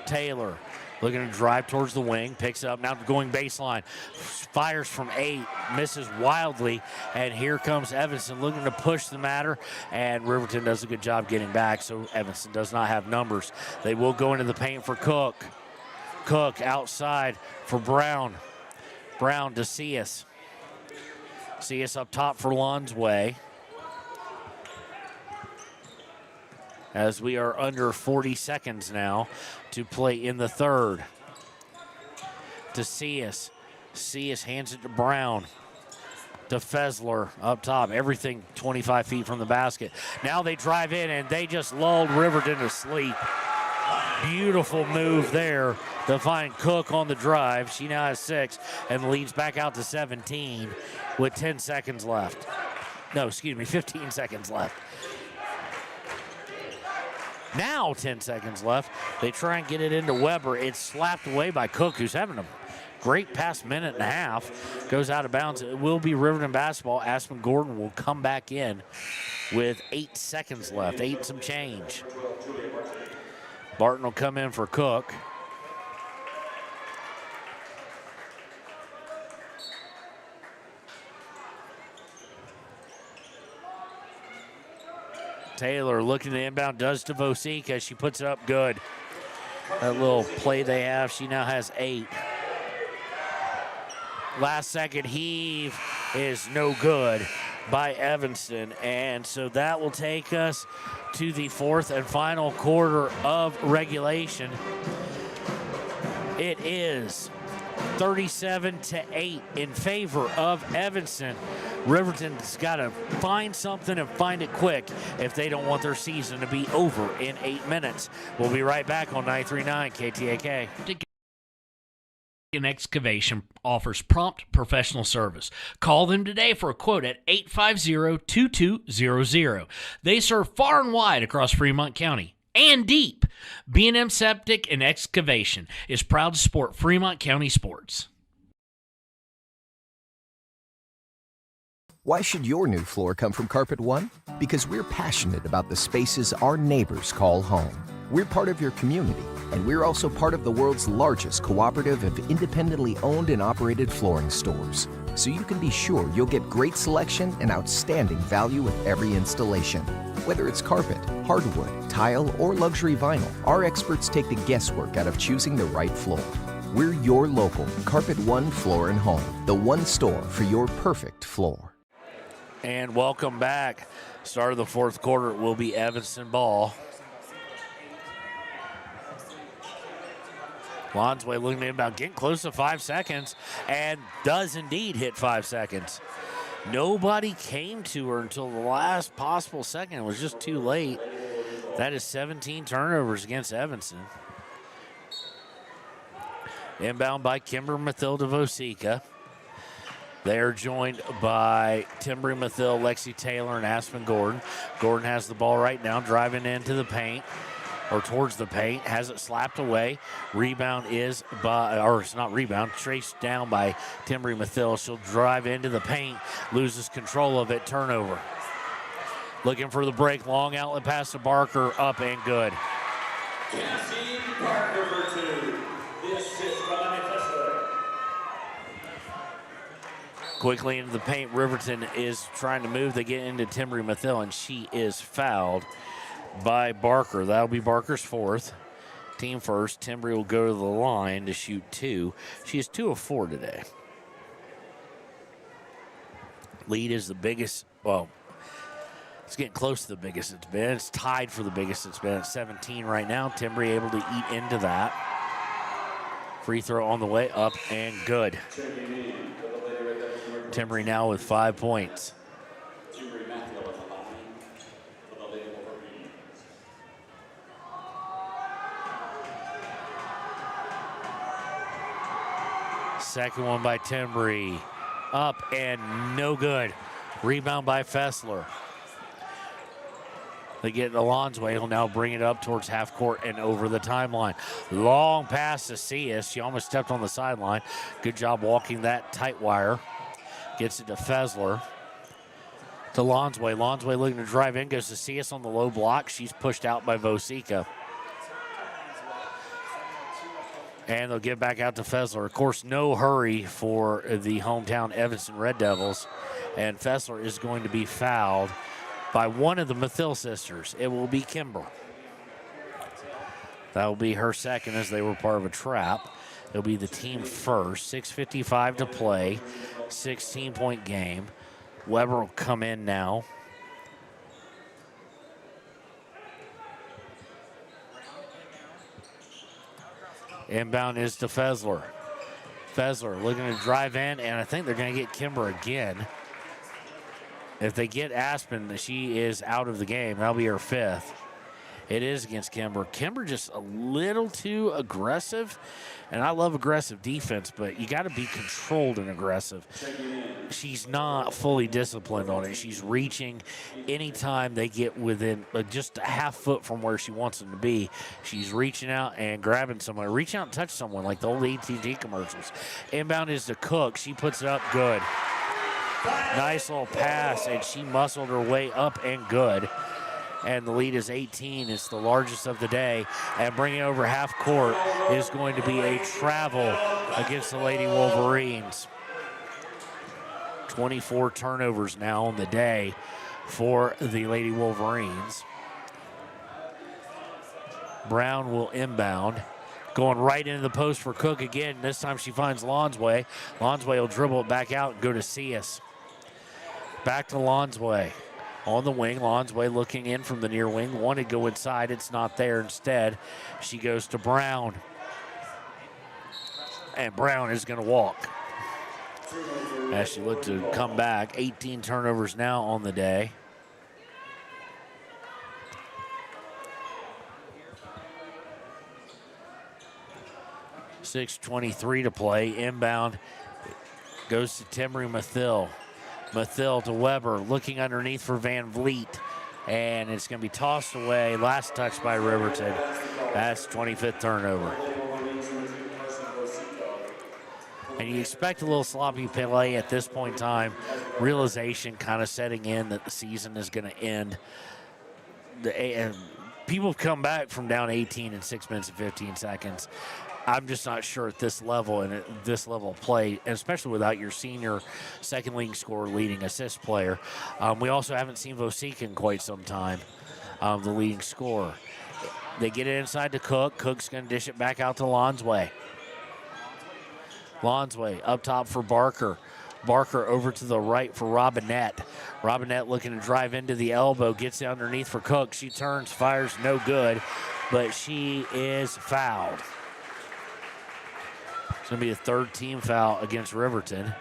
Taylor looking to drive towards the wing. Picks up, now going baseline. Fires from 8. Misses wildly. And here comes Evanston looking to push the matter. And Riverton does a good job getting back, so Evanston does not have numbers. They will go into the paint for Cook. Cook outside for Brown. Brown to Cius. Cius up top for Lonsway. As we are under 40 seconds now to play in the third. To Cius. Cius hands it to Brown. To Fessler up top. Everything 25 feet from the basket. Now they drive in and they just lulled Riverton to sleep. Beautiful move there to find Cook on the drive. She now has 6 and leads back out to 17 with 10 seconds left. No, excuse me, 15 seconds left. Now 10 seconds left. They try and get it into Weber. It's slapped away by Cook, who's having a great past minute and a half. Goes out of bounds. It will be Riverton basketball. Aspen Gordon will come back in with 8 seconds left, 8 some change. Barton will come in for Cook. Taylor looking to inbound, does to Vosika. She puts it up good. That little play they have, she now has 8. Last second heave is no good by Evanston. And so that will take us to the 4th and final quarter of regulation. It is 37-8 in favor of Evanston. Riverton's got to find something and find it quick if they don't want their season to be over in 8 minutes. We'll be right back on 939 KTAK. Excavation offers prompt professional service. Call them today for a quote at 850-2200. They serve far and wide across Fremont County and deep. B&M Septic and Excavation is proud to support Fremont County sports. Why should your new floor come from Carpet One? Because we're passionate about the spaces our neighbors call home. We're part of your community, and we're also part of the world's largest cooperative of independently owned and operated flooring stores. So you can be sure you'll get great selection and outstanding value with every installation. Whether it's carpet, hardwood, tile, or luxury vinyl, our experts take the guesswork out of choosing the right floor. We're your local Carpet One Floor and Home, the one store for your perfect floor. And welcome back. Start of the 4th quarter, it will be Evanston ball. Lonsway looking about getting close to 5 seconds and does indeed hit 5 seconds. Nobody came to her until the last possible second. It was just too late. That is 17 turnovers against Evanston. Inbound by Kimber Mathilda Vosika. They are joined by Timbry Mathill, Lexi Taylor, and Aspen Gordon. Gordon has the ball right now, driving into the paint, or towards the paint, has it slapped away. Rebound is by, or it's not rebound, traced down by Timbry Mathill. She'll drive into the paint, loses control of it, turnover. Looking for the break, long outlet pass to Barker, up and good. Cassie Barker for 2. This is by Fessler. Quickly into the paint, Riverton is trying to move. They get into Timbri Mathil, and she is fouled by Barker. That'll be Barker's fourth. Team first. Timbri will go to the line to shoot 2. She is 2 of 4 today. Lead is the biggest, well, it's getting close to the biggest it's been. It's tied for the biggest it's been at 17 right now. Timbri able to eat into that. Free throw on the way, up and good. Timbri now with 5 points. Second one by Timbri. Up and no good. Rebound by Fessler. They get Alonsway. He'll now bring it up towards half court and over the timeline. Long pass to Cias. She almost stepped on the sideline. Good job walking that tight wire. Gets it to Fessler. To Lonsway. Lonsway looking to drive in. Goes to Cias on the low block. She's pushed out by Vosica. And they'll get back out to Fessler. Of course, no hurry for the hometown Evanston Red Devils. And Fessler is going to be fouled by one of the Mathil sisters. It will be Kimber. That will be her second, as they were part of a trap. It'll be the team first. 6:55 to play. 16-point game. Weber will come in now. Inbound is to Fessler. Fessler looking to drive in, and I think they're going to get Kimber again. If they get Aspen, she is out of the game. That'll be her fifth. It is against Kimber. Kimber just a little too aggressive, and I love aggressive defense, but you got to be controlled and aggressive. She's not fully disciplined on it. She's reaching anytime they get within just a half foot from where she wants them to be. She's reaching out and grabbing someone. Reach out and touch someone like the old AT&T commercials. Inbound is to Cook. She puts it up good. Nice little pass, and she muscled her way up and good. And the lead is 18. It's the largest of the day. And bringing over half court is going to be a travel against the Lady Wolverines. 24 turnovers now on the day for the Lady Wolverines. Brown will inbound. Going right into the post for Cook again. This time she finds Lonsway. Lonsway will dribble it back out and go to Cias. Back to Lonsway. On the wing, Lonsway looking in from the near wing. Wanted to go inside. It's not there. Instead, she goes to Brown. And Brown is going to walk. As she looked to come back. 18 turnovers now on the day. .6:23 to play. Inbound goes to Timbri Mathil. Mathil to Weber, looking underneath for Van Vliet. And it's going to be tossed away. Last touch by Riverton. That's 25th turnover. And you expect a little sloppy play at this point in time. Realization kind of setting in that the season is going to end. People have come back from down 18 in 6 minutes and 15 seconds. I'm just not sure at this level and at this level of play, and especially without your senior second leading scorer, leading assist player. We also haven't seen Vosica in quite some time, the leading scorer. They get it inside to Cook. Cook's going to dish it back out to Lonsway. Lonsway up top for Barker. Barker over to the right for Robinette. Robinette looking to drive into the elbow, gets it underneath for Cook. She turns, fires, no good, but she is fouled. It's going to be a third team foul against Riverton.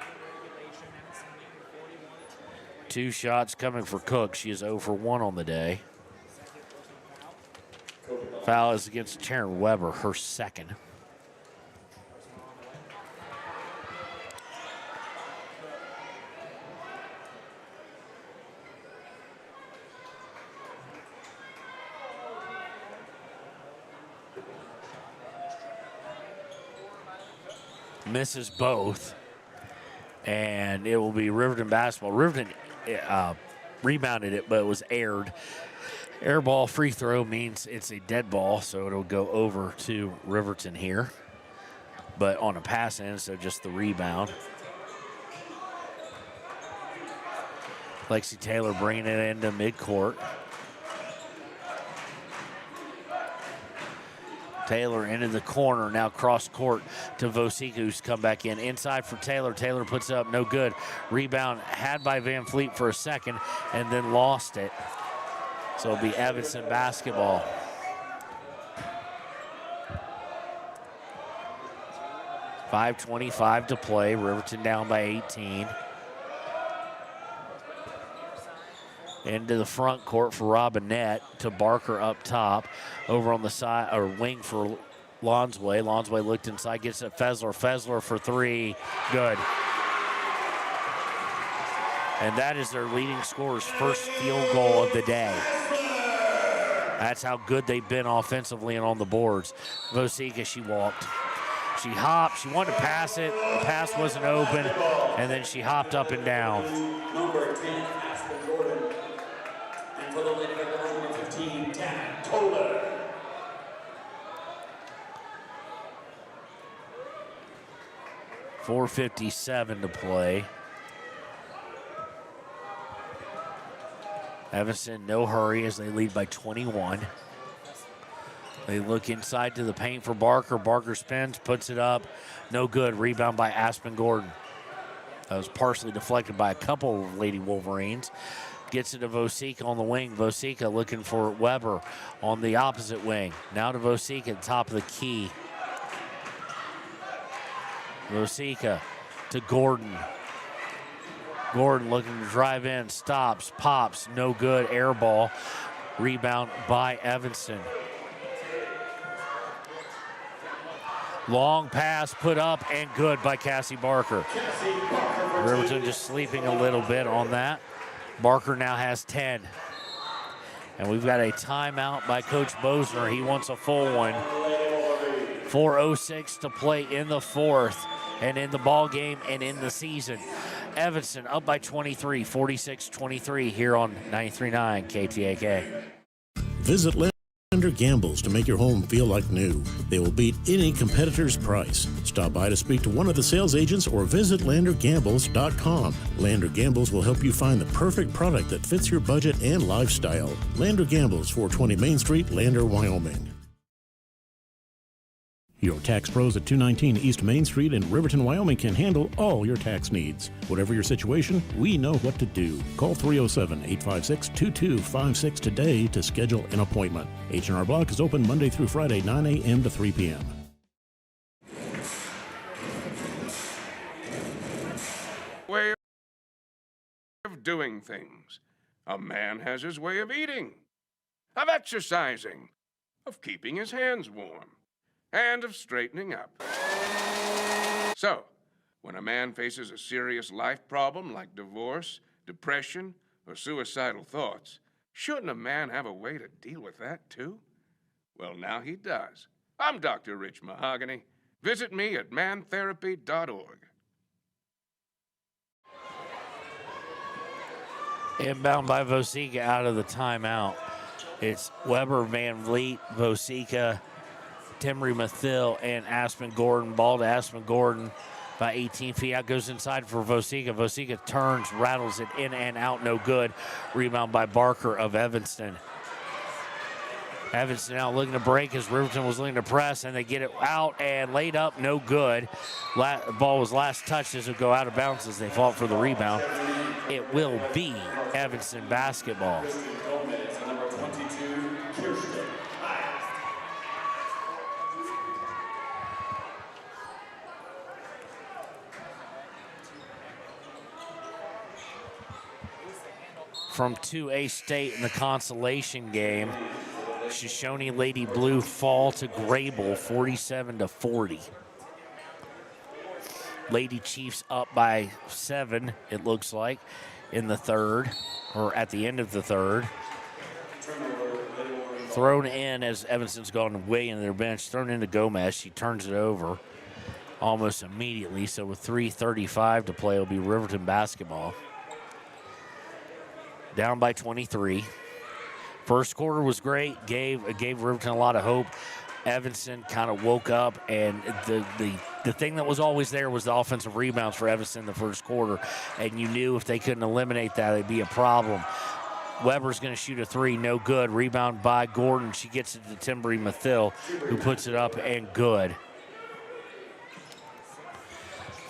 2 shots coming for Cook. She is 0 for 1 on the day. Foul is against Sharon Weber, her second. Misses both, and it will be Riverton basketball. Riverton rebounded it, but it was aired. Air ball free throw means it's a dead ball, so it'll go over to Riverton here. But on a pass in, so just the rebound. Lexi Taylor bringing it into midcourt. Taylor into the corner, now cross court to Vosika, who's come back in. Inside for Taylor. Taylor puts it up, no good. Rebound had by Van Fleet for a second and then lost it. So it'll be Evanston basketball. .5:25 to play. Riverton down by 18. Into the front court for Robinette to Barker up top. Over on the side, or wing for Lonsway. Lonsway looked inside, gets it Fessler. Fessler for three. Good. And that is their leading scorer's first field goal of the day. That's how good they've been offensively and on the boards. Vosika, she walked. She hopped. She wanted to pass it. The pass wasn't open. And then she hopped up and down. Number 10, Aspen Gordon. And for the Lady Wolverines, number 15, Tana Toller. .457 to play. Evanston, no hurry as they lead by 21. They look inside to the paint for Barker. Barker spins, puts it up. No good. Rebound by Aspen Gordon. That was partially deflected by a couple of Lady Wolverines. Gets it to Vosika on the wing. Vosika looking for Weber on the opposite wing. Now to Vosika at the top of the key. Vosika to Gordon. Gordon looking to drive in, stops, pops, no good, air ball. Rebound by Evanston. Long pass put up and good by Cassie Barker. Riverton just sleeping a little bit on that. Barker now has 10. And we've got a timeout by Coach Bosner. He wants a full one. 4:06 to play in the fourth and in the ball game and in the season. Evanston up by 23, 46-23 here on 93.9 KTAK. Visit Lander Gambles to make your home feel like new. They will beat any competitor's price. Stop by to speak to one of the sales agents or visit LanderGambles.com. Lander Gambles will help you find the perfect product that fits your budget and lifestyle. Lander Gambles, 420 Main Street, Lander, Wyoming. Your tax pros at 219 East Main Street in Riverton, Wyoming can handle all your tax needs. Whatever your situation, we know what to do. Call 307-856-2256 today to schedule an appointment. H&R Block is open Monday through Friday, 9 a.m. to 3 p.m. Way of doing things. A man has his way of eating, of exercising, of keeping his hands warm, and of straightening up. So, when a man faces a serious life problem like divorce, depression, or suicidal thoughts, shouldn't a man have a way to deal with that too? Well, now he does. I'm Dr. Rich Mahogany. Visit me at mantherapy.org. Inbound by Vosika out of the timeout. It's Weber, Van Vliet, Vosika, Timry Mathil, and Aspen Gordon. Ball to Aspen Gordon by 18 feet out. Goes inside for Vosika. Vosika turns, rattles it in and out. No good. Rebound by Barker of Evanston. Evanston now looking to break as Riverton was looking to press, and they get it out and laid up. No good. Ball was last touched as it go out of bounds as they fought for the rebound. It will be Evanston basketball. From 2A State in the consolation game, Shoshone Lady Blue fall to Grable 47-40. Lady Chiefs up by 7, it looks like, in the third, or at the end of the third. Thrown in as Evanston's gone way into their bench, thrown into Gomez. She turns it over almost immediately. So with 3:35 to play, it'll be Riverton basketball. Down by 23. First quarter was great, gave Riverton a lot of hope. Evanston kind of woke up, and the thing that was always there was the offensive rebounds for Evanston in the first quarter, and you knew if they couldn't eliminate that, it'd be a problem. Weber's going to shoot a three, no good. Rebound by Gordon. She gets it to Timbery Mathil, who puts it up and good.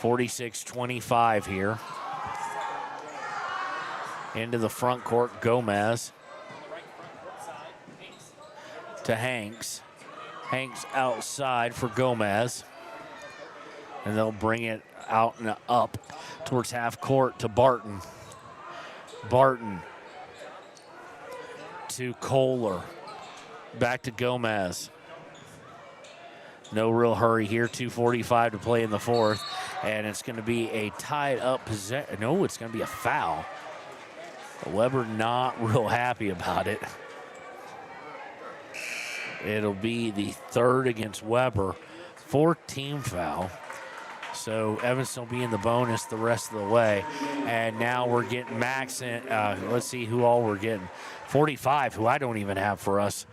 46-25 here. Into the front court, Gomez to Hanks. Hanks outside for Gomez. And they'll bring it out and up towards half court to Barton. Barton to Kohler. Back to Gomez. No real hurry here. 2:45 to play in the fourth. And it's going to be a tied up possession. No, it's going to be a foul. Weber not real happy about it. It'll be the third against Weber. 4th-team foul. So Evanston will be in the bonus the rest of the way. And now we're getting Max in. Let's see who all we're getting. 45, who I don't even have for us.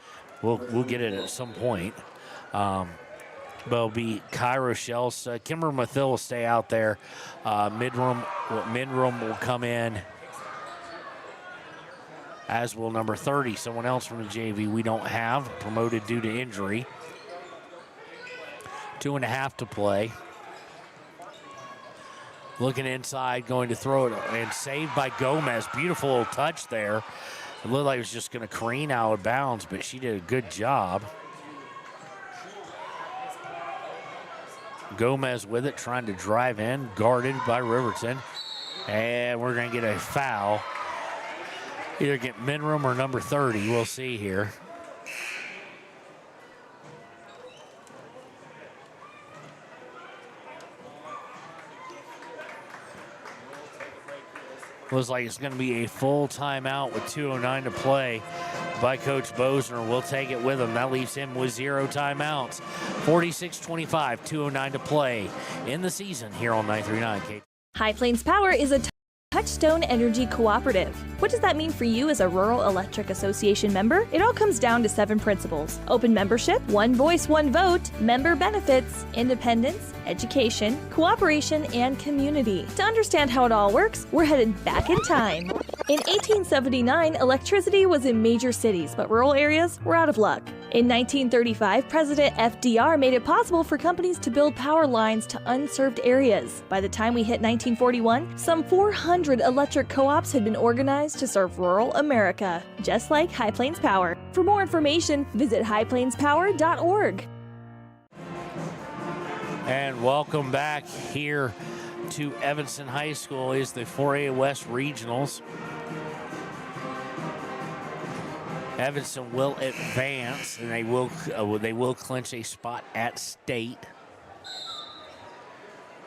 We'll get it at some point. But it'll be Kai Rochelle. Kimber Mathil will stay out there. Midroom will come in, as will number 30, someone else from the JV we don't have, promoted due to injury. 2.5 to play. Looking inside, going to throw it, and saved by Gomez. Beautiful little touch there. It looked like it was just going to careen out of bounds, but she did a good job. Gomez with it, trying to drive in, guarded by Riverton. And we're going to get a foul. Either get Minrum or number 30. We'll see here. Looks like it's going to be a full timeout with 2:09 to play by Coach Bosner. We'll take it with him. That leaves him with 0 timeouts. 46-25, 2:09 to play in the season here on 939. High Plains Power is a Touchstone Energy Cooperative. What does that mean for you as a Rural Electric Association member? It all comes down to 7 principles: open membership, one voice, one vote, member benefits, independence, education, cooperation, and community. To understand how it all works, we're headed back in time. In 1879, electricity was in major cities, but rural areas were out of luck. In 1935, President FDR made it possible for companies to build power lines to unserved areas. By the time we hit 1941, some 400 electric co-ops had been organized to serve rural America, just like High Plains Power. For more information, visit highplainspower.org. And welcome back here to Evanston High School is the 4A West Regionals. Evanston will advance, and they will clinch a spot at state.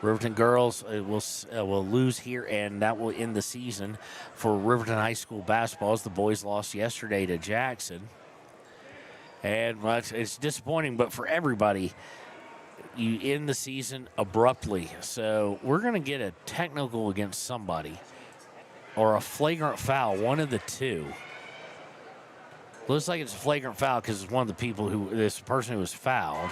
Riverton girls will lose here, and that will end the season for Riverton High School basketball, as the boys lost yesterday to Jackson. And it's disappointing, but for everybody, you end the season abruptly. So we're going to get a technical against somebody or a flagrant foul, one of the two. Looks like it's a flagrant foul because it's one of the people this person who was fouled.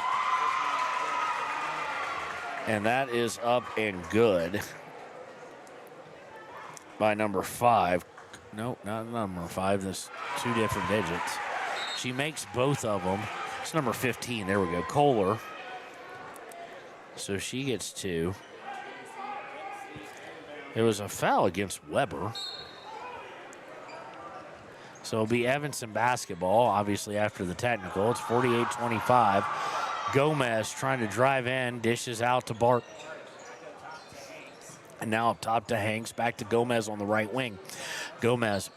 And that is up and good by number 5. Nope, not number 5. There's 2 different digits. She makes both of them. It's number 15. There we go. Kohler. So she gets 2. It was a foul against Weber. So it'll be Evanston basketball, obviously, after the technical. It's 48-25. Gomez trying to drive in, dishes out to Bart. And now up top to Hanks, back to Gomez on the right wing. Gomez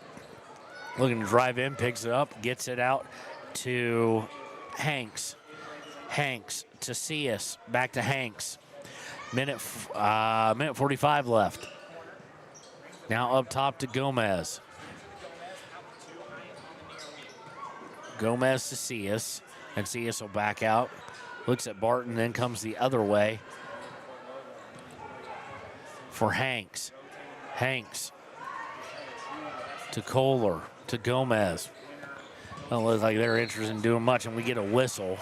looking to drive in, picks it up, gets it out to Hanks. Hanks to Cius, back to Hanks. Minute 45 left. Now up top to Gomez. Gomez to Cius, and Cius will back out. Looks at Barton, then comes the other way for Hanks. Hanks to Kohler, to Gomez. Don't look like they're interested in doing much, and we get a whistle.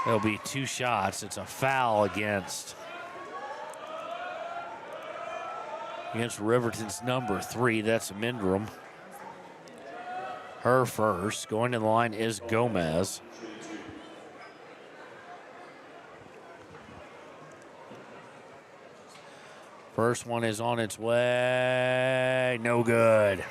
There'll be 2 shots. It's a foul against Riverton's number 3. That's Mindrum. Her first. Going to the line is Gomez. First one is on its way. No good.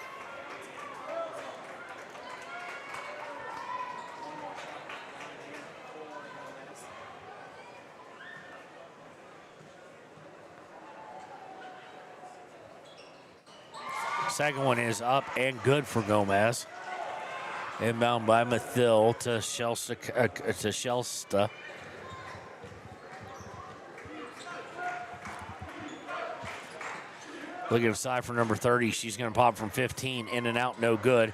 Second one is up and good for Gomez. Inbound by Mathil to Shelsta. Looking aside for number 30. She's going to pop from 15. In and out, no good.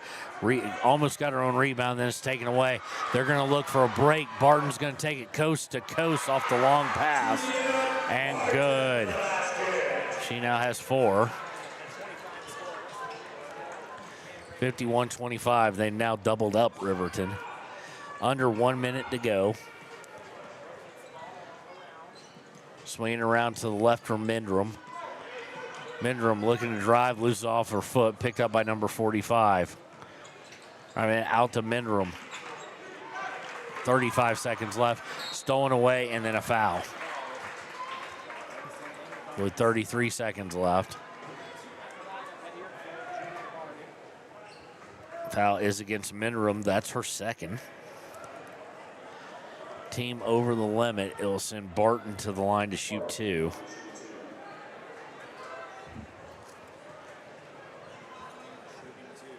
Almost got her own rebound, then it's taken away. They're going to look for a break. Barton's going to take it coast to coast off the long pass. And good. She now has 4. 51-25. They now doubled up Riverton. Under 1 minute to go. Swinging around to the left from Mindrum. Mindrum looking to drive, loses off her foot, picked up by number 45. Out to Mindrum. 35 seconds left. Stolen away and then a foul. With 33 seconds left. Foul is against Mindrum. That's her second. Team over the limit. It will send Barton to the line to shoot 2.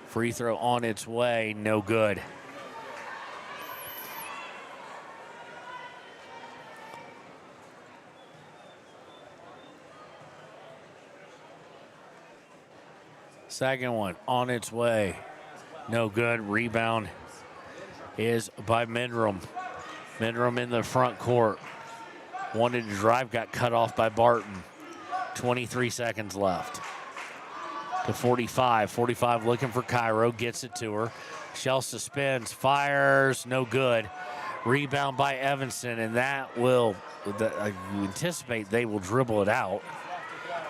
Free throw on its way. No good. Second one on its way. No good. Rebound is by Mindrum. Mindrum in the front court. Wanted to drive, got cut off by Barton. 23 seconds left. To 45. 45 looking for Cairo. Gets it to her. Shelsta spins. Fires. No good. Rebound by Evanston. And that will, you anticipate they will dribble it out.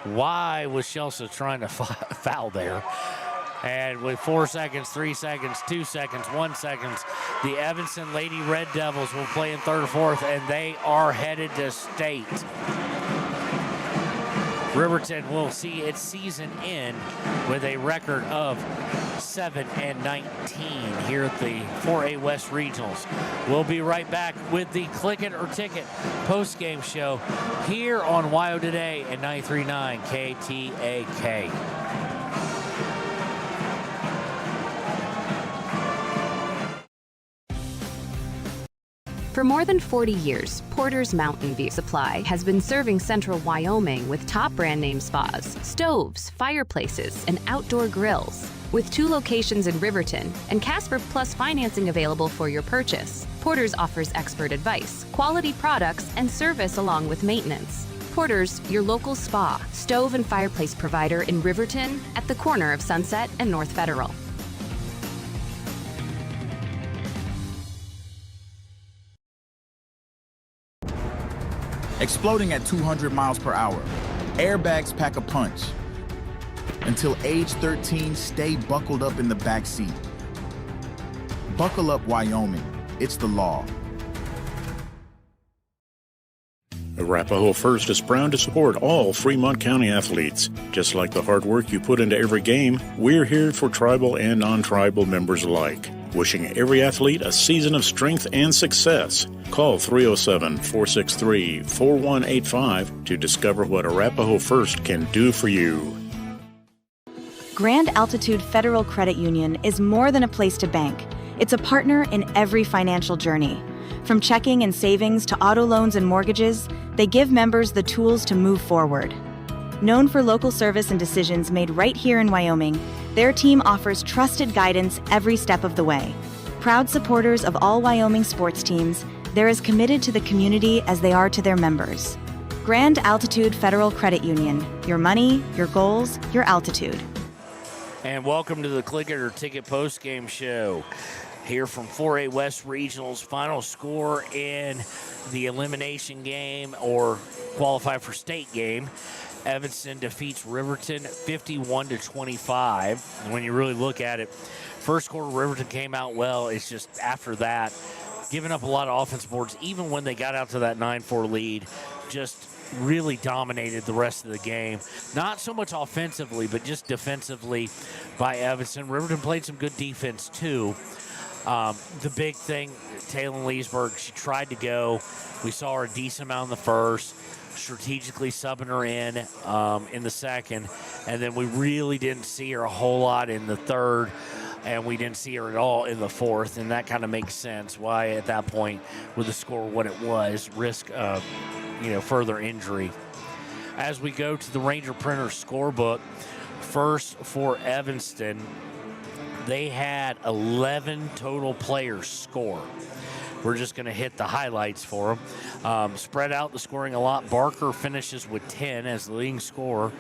Why was Shelsta trying to foul there? And with 4 seconds, 3 seconds, 2 seconds, 1 second, the Evanston Lady Red Devils will play in third or fourth, and they are headed to state. Riverton will see its season end with a record of 7-19 here at the 4A West Regionals. We'll be right back with the Click It or Ticket post-game show here on WYO Today at 93.9 KTAK. For more than 40 years, Porter's Mountain View Supply has been serving central Wyoming with top brand name spas, stoves, fireplaces, and outdoor grills. With 2 locations in Riverton and Casper Plus financing available for your purchase, Porter's offers expert advice, quality products, and service along with maintenance. Porter's, your local spa, stove, and fireplace provider in Riverton at the corner of Sunset and North Federal. Exploding at 200 miles per hour. Airbags pack a punch. Until age 13, stay buckled up in the back seat. Buckle up, Wyoming. It's the law. Arapahoe First is proud to support all Fremont County athletes. Just like the hard work you put into every game, we're here for tribal and non-tribal members alike. Wishing every athlete a season of strength and success. Call 307-463-4185 to discover what Arapahoe First can do for you. Grand Altitude Federal Credit Union is more than a place to bank. It's a partner in every financial journey. From checking and savings to auto loans and mortgages, they give members the tools to move forward. Known for local service and decisions made right here in Wyoming, their team offers trusted guidance every step of the way. Proud supporters of all Wyoming sports teams, they're as committed to the community as they are to their members. Grand Altitude Federal Credit Union. Your money, your goals, your altitude. And welcome to the Click It or Ticket post-game show. Here from 4A West Regionals, final score in the elimination game or qualify for state game. Evanston defeats Riverton 51-25. And when you really look at it, first quarter Riverton came out well. It's just after that, giving up a lot of offense boards, even when they got out to that 9-4 lead, just really dominated the rest of the game. Not so much offensively, but just defensively by Evanston. Riverton played some good defense too. The big thing, Taylor Leesburg, she tried to go. We saw her a decent amount in the first, strategically subbing her in the second, and then we really didn't see her a whole lot in the third, and we didn't see her at all in the fourth, and that kind of makes sense why at that point, with the score what it was, risk of further injury. As we go to the Ranger Printer scorebook, first for Evanston, they had 11 total players score. We're just going to hit the highlights for them. Spread out the scoring a lot. Barker finishes with 10 as the leading scorer.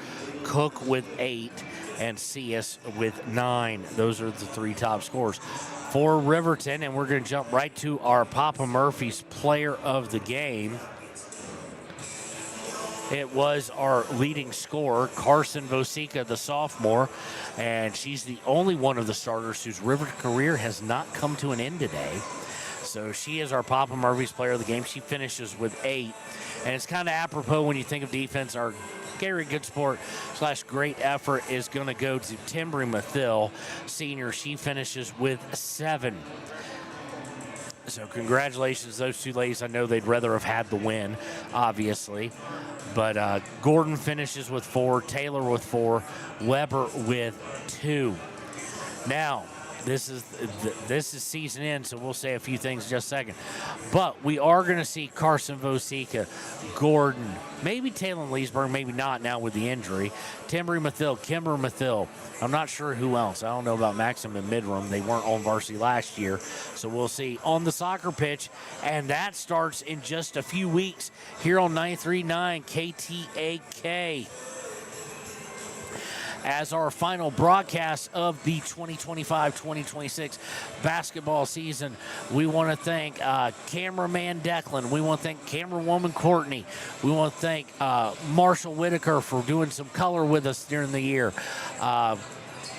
Cook with 8 and Cias with 9. Those are the three top scorers. For Riverton, and we're going to jump right to our Papa Murphy's player of the game. It was our leading scorer, Carson Vosica, the sophomore, and she's the only one of the starters whose Riverton career has not come to an end today. So she is our Papa Murphy's player of the game. She finishes with 8, and it's kind of apropos when you think of defense. Our Gary Goodsport / great effort is going to go to Timbry Mathil, senior. She finishes with 7. So congratulations to those two ladies. I know they'd rather have had the win, obviously. But Gordon finishes with 4, Taylor with 4, Weber with 2. Now, this is season end, so we'll say a few things in just a second. But we are going to see Carson Vosica, Gordon, maybe Taylor Leesburg, maybe not now with the injury. Timbry Mathil, Kimber Mathil. I'm not sure who else. I don't know about Maxim and Midram. They weren't on varsity last year, so we'll see on the soccer pitch. And that starts in just a few weeks here on 93.9 KTAK. As our final broadcast of the 2025-2026 basketball season, we want to thank cameraman Declan. We want to thank camerawoman Courtney. We want to thank Marshall Whitaker for doing some color with us during the year.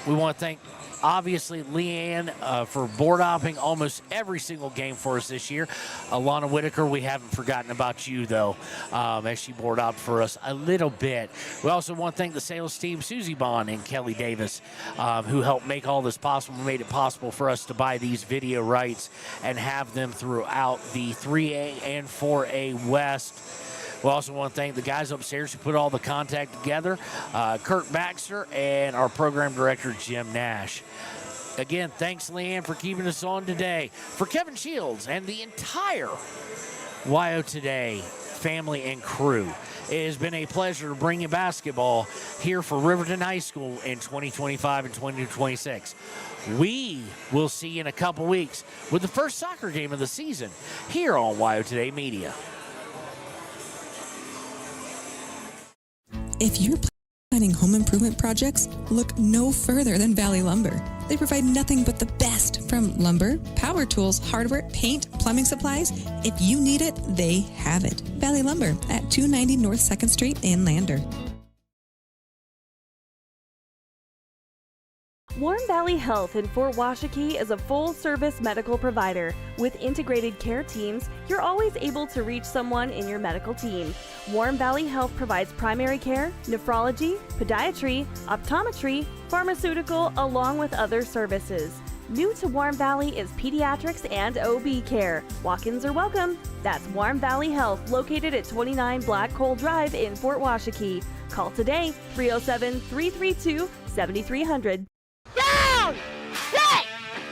We want to thank, obviously, Leanne for board hopping almost every single game for us this year. Alana Whitaker, we haven't forgotten about you, though, as she board hopped for us a little bit. We also want to thank the sales team, Susie Bond and Kelly Davis, who helped make all this possible, made it possible for us to buy these video rights and have them throughout the 3A and 4A West. We also want to thank the guys upstairs who put all the contact together, Kurt Baxter and our program director, Jim Nash. Again, thanks, Leanne, for keeping us on today. For Kevin Shields and the entire WYO Today family and crew, it has been a pleasure to bring you basketball here for Riverton High School in 2025 and 2026. We will see you in a couple weeks with the first soccer game of the season here on WYO Today Media. If you're planning home improvement projects, look no further than Valley Lumber. They provide nothing but the best from lumber, power tools, hardware, paint, plumbing supplies. If you need it, they have it. Valley Lumber at 290 North 2nd Street in Lander. Warm Valley Health in Fort Washakie is a full-service medical provider. With integrated care teams, you're always able to reach someone in your medical team. Warm Valley Health provides primary care, nephrology, podiatry, optometry, pharmaceutical, along with other services. New to Warm Valley is pediatrics and OB care. Walk-ins are welcome. That's Warm Valley Health, located at 29 Black Coal Drive in Fort Washakie. Call today, 307-332-7300. Down! Set!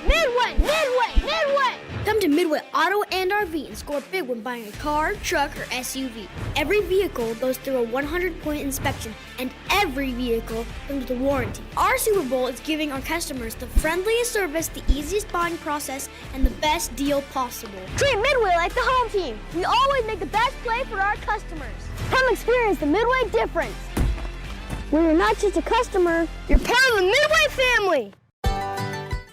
Midway! Midway! Midway! Come to Midway Auto and RV and score big when buying a car, truck, or SUV. Every vehicle goes through a 100-point inspection, and every vehicle comes with a warranty. Our Super Bowl is giving our customers the friendliest service, the easiest buying process, and the best deal possible. Treat Midway like the home team. We always make the best play for our customers. Come experience the Midway difference. Where you're not just a customer, you're part of the Midway family.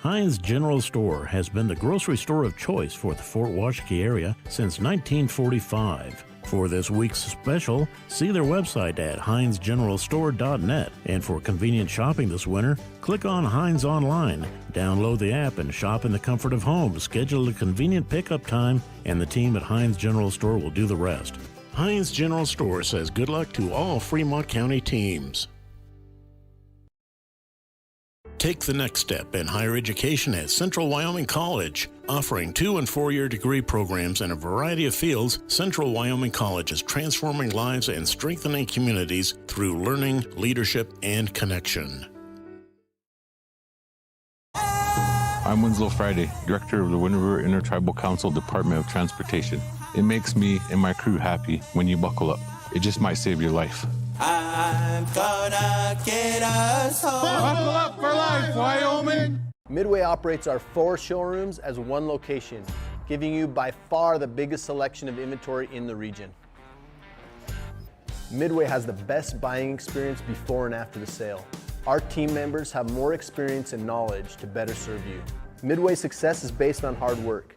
Heinz General Store has been the grocery store of choice for the Fort Washakie area since 1945. For this week's special, see their website at heinzgeneralstore.net. And for convenient shopping this winter, click on Heinz Online, download the app, and shop in the comfort of home. Schedule a convenient pickup time, and the team at Heinz General Store will do the rest. Heinz General Store says good luck to all Fremont County teams. Take the next step in higher education at Central Wyoming College. Offering 2- and 4-year degree programs in a variety of fields, Central Wyoming College is transforming lives and strengthening communities through learning, leadership, and connection. I'm Winslow Friday, Director of the Wind River Intertribal Council Department of Transportation. It makes me and my crew happy when you buckle up. It just might save your life. I'm gonna get us home. Buckle up for life, Wyoming! Midway operates our 4 showrooms as one location, giving you by far the biggest selection of inventory in the region. Midway has the best buying experience before and after the sale. Our team members have more experience and knowledge to better serve you. Midway's success is based on hard work.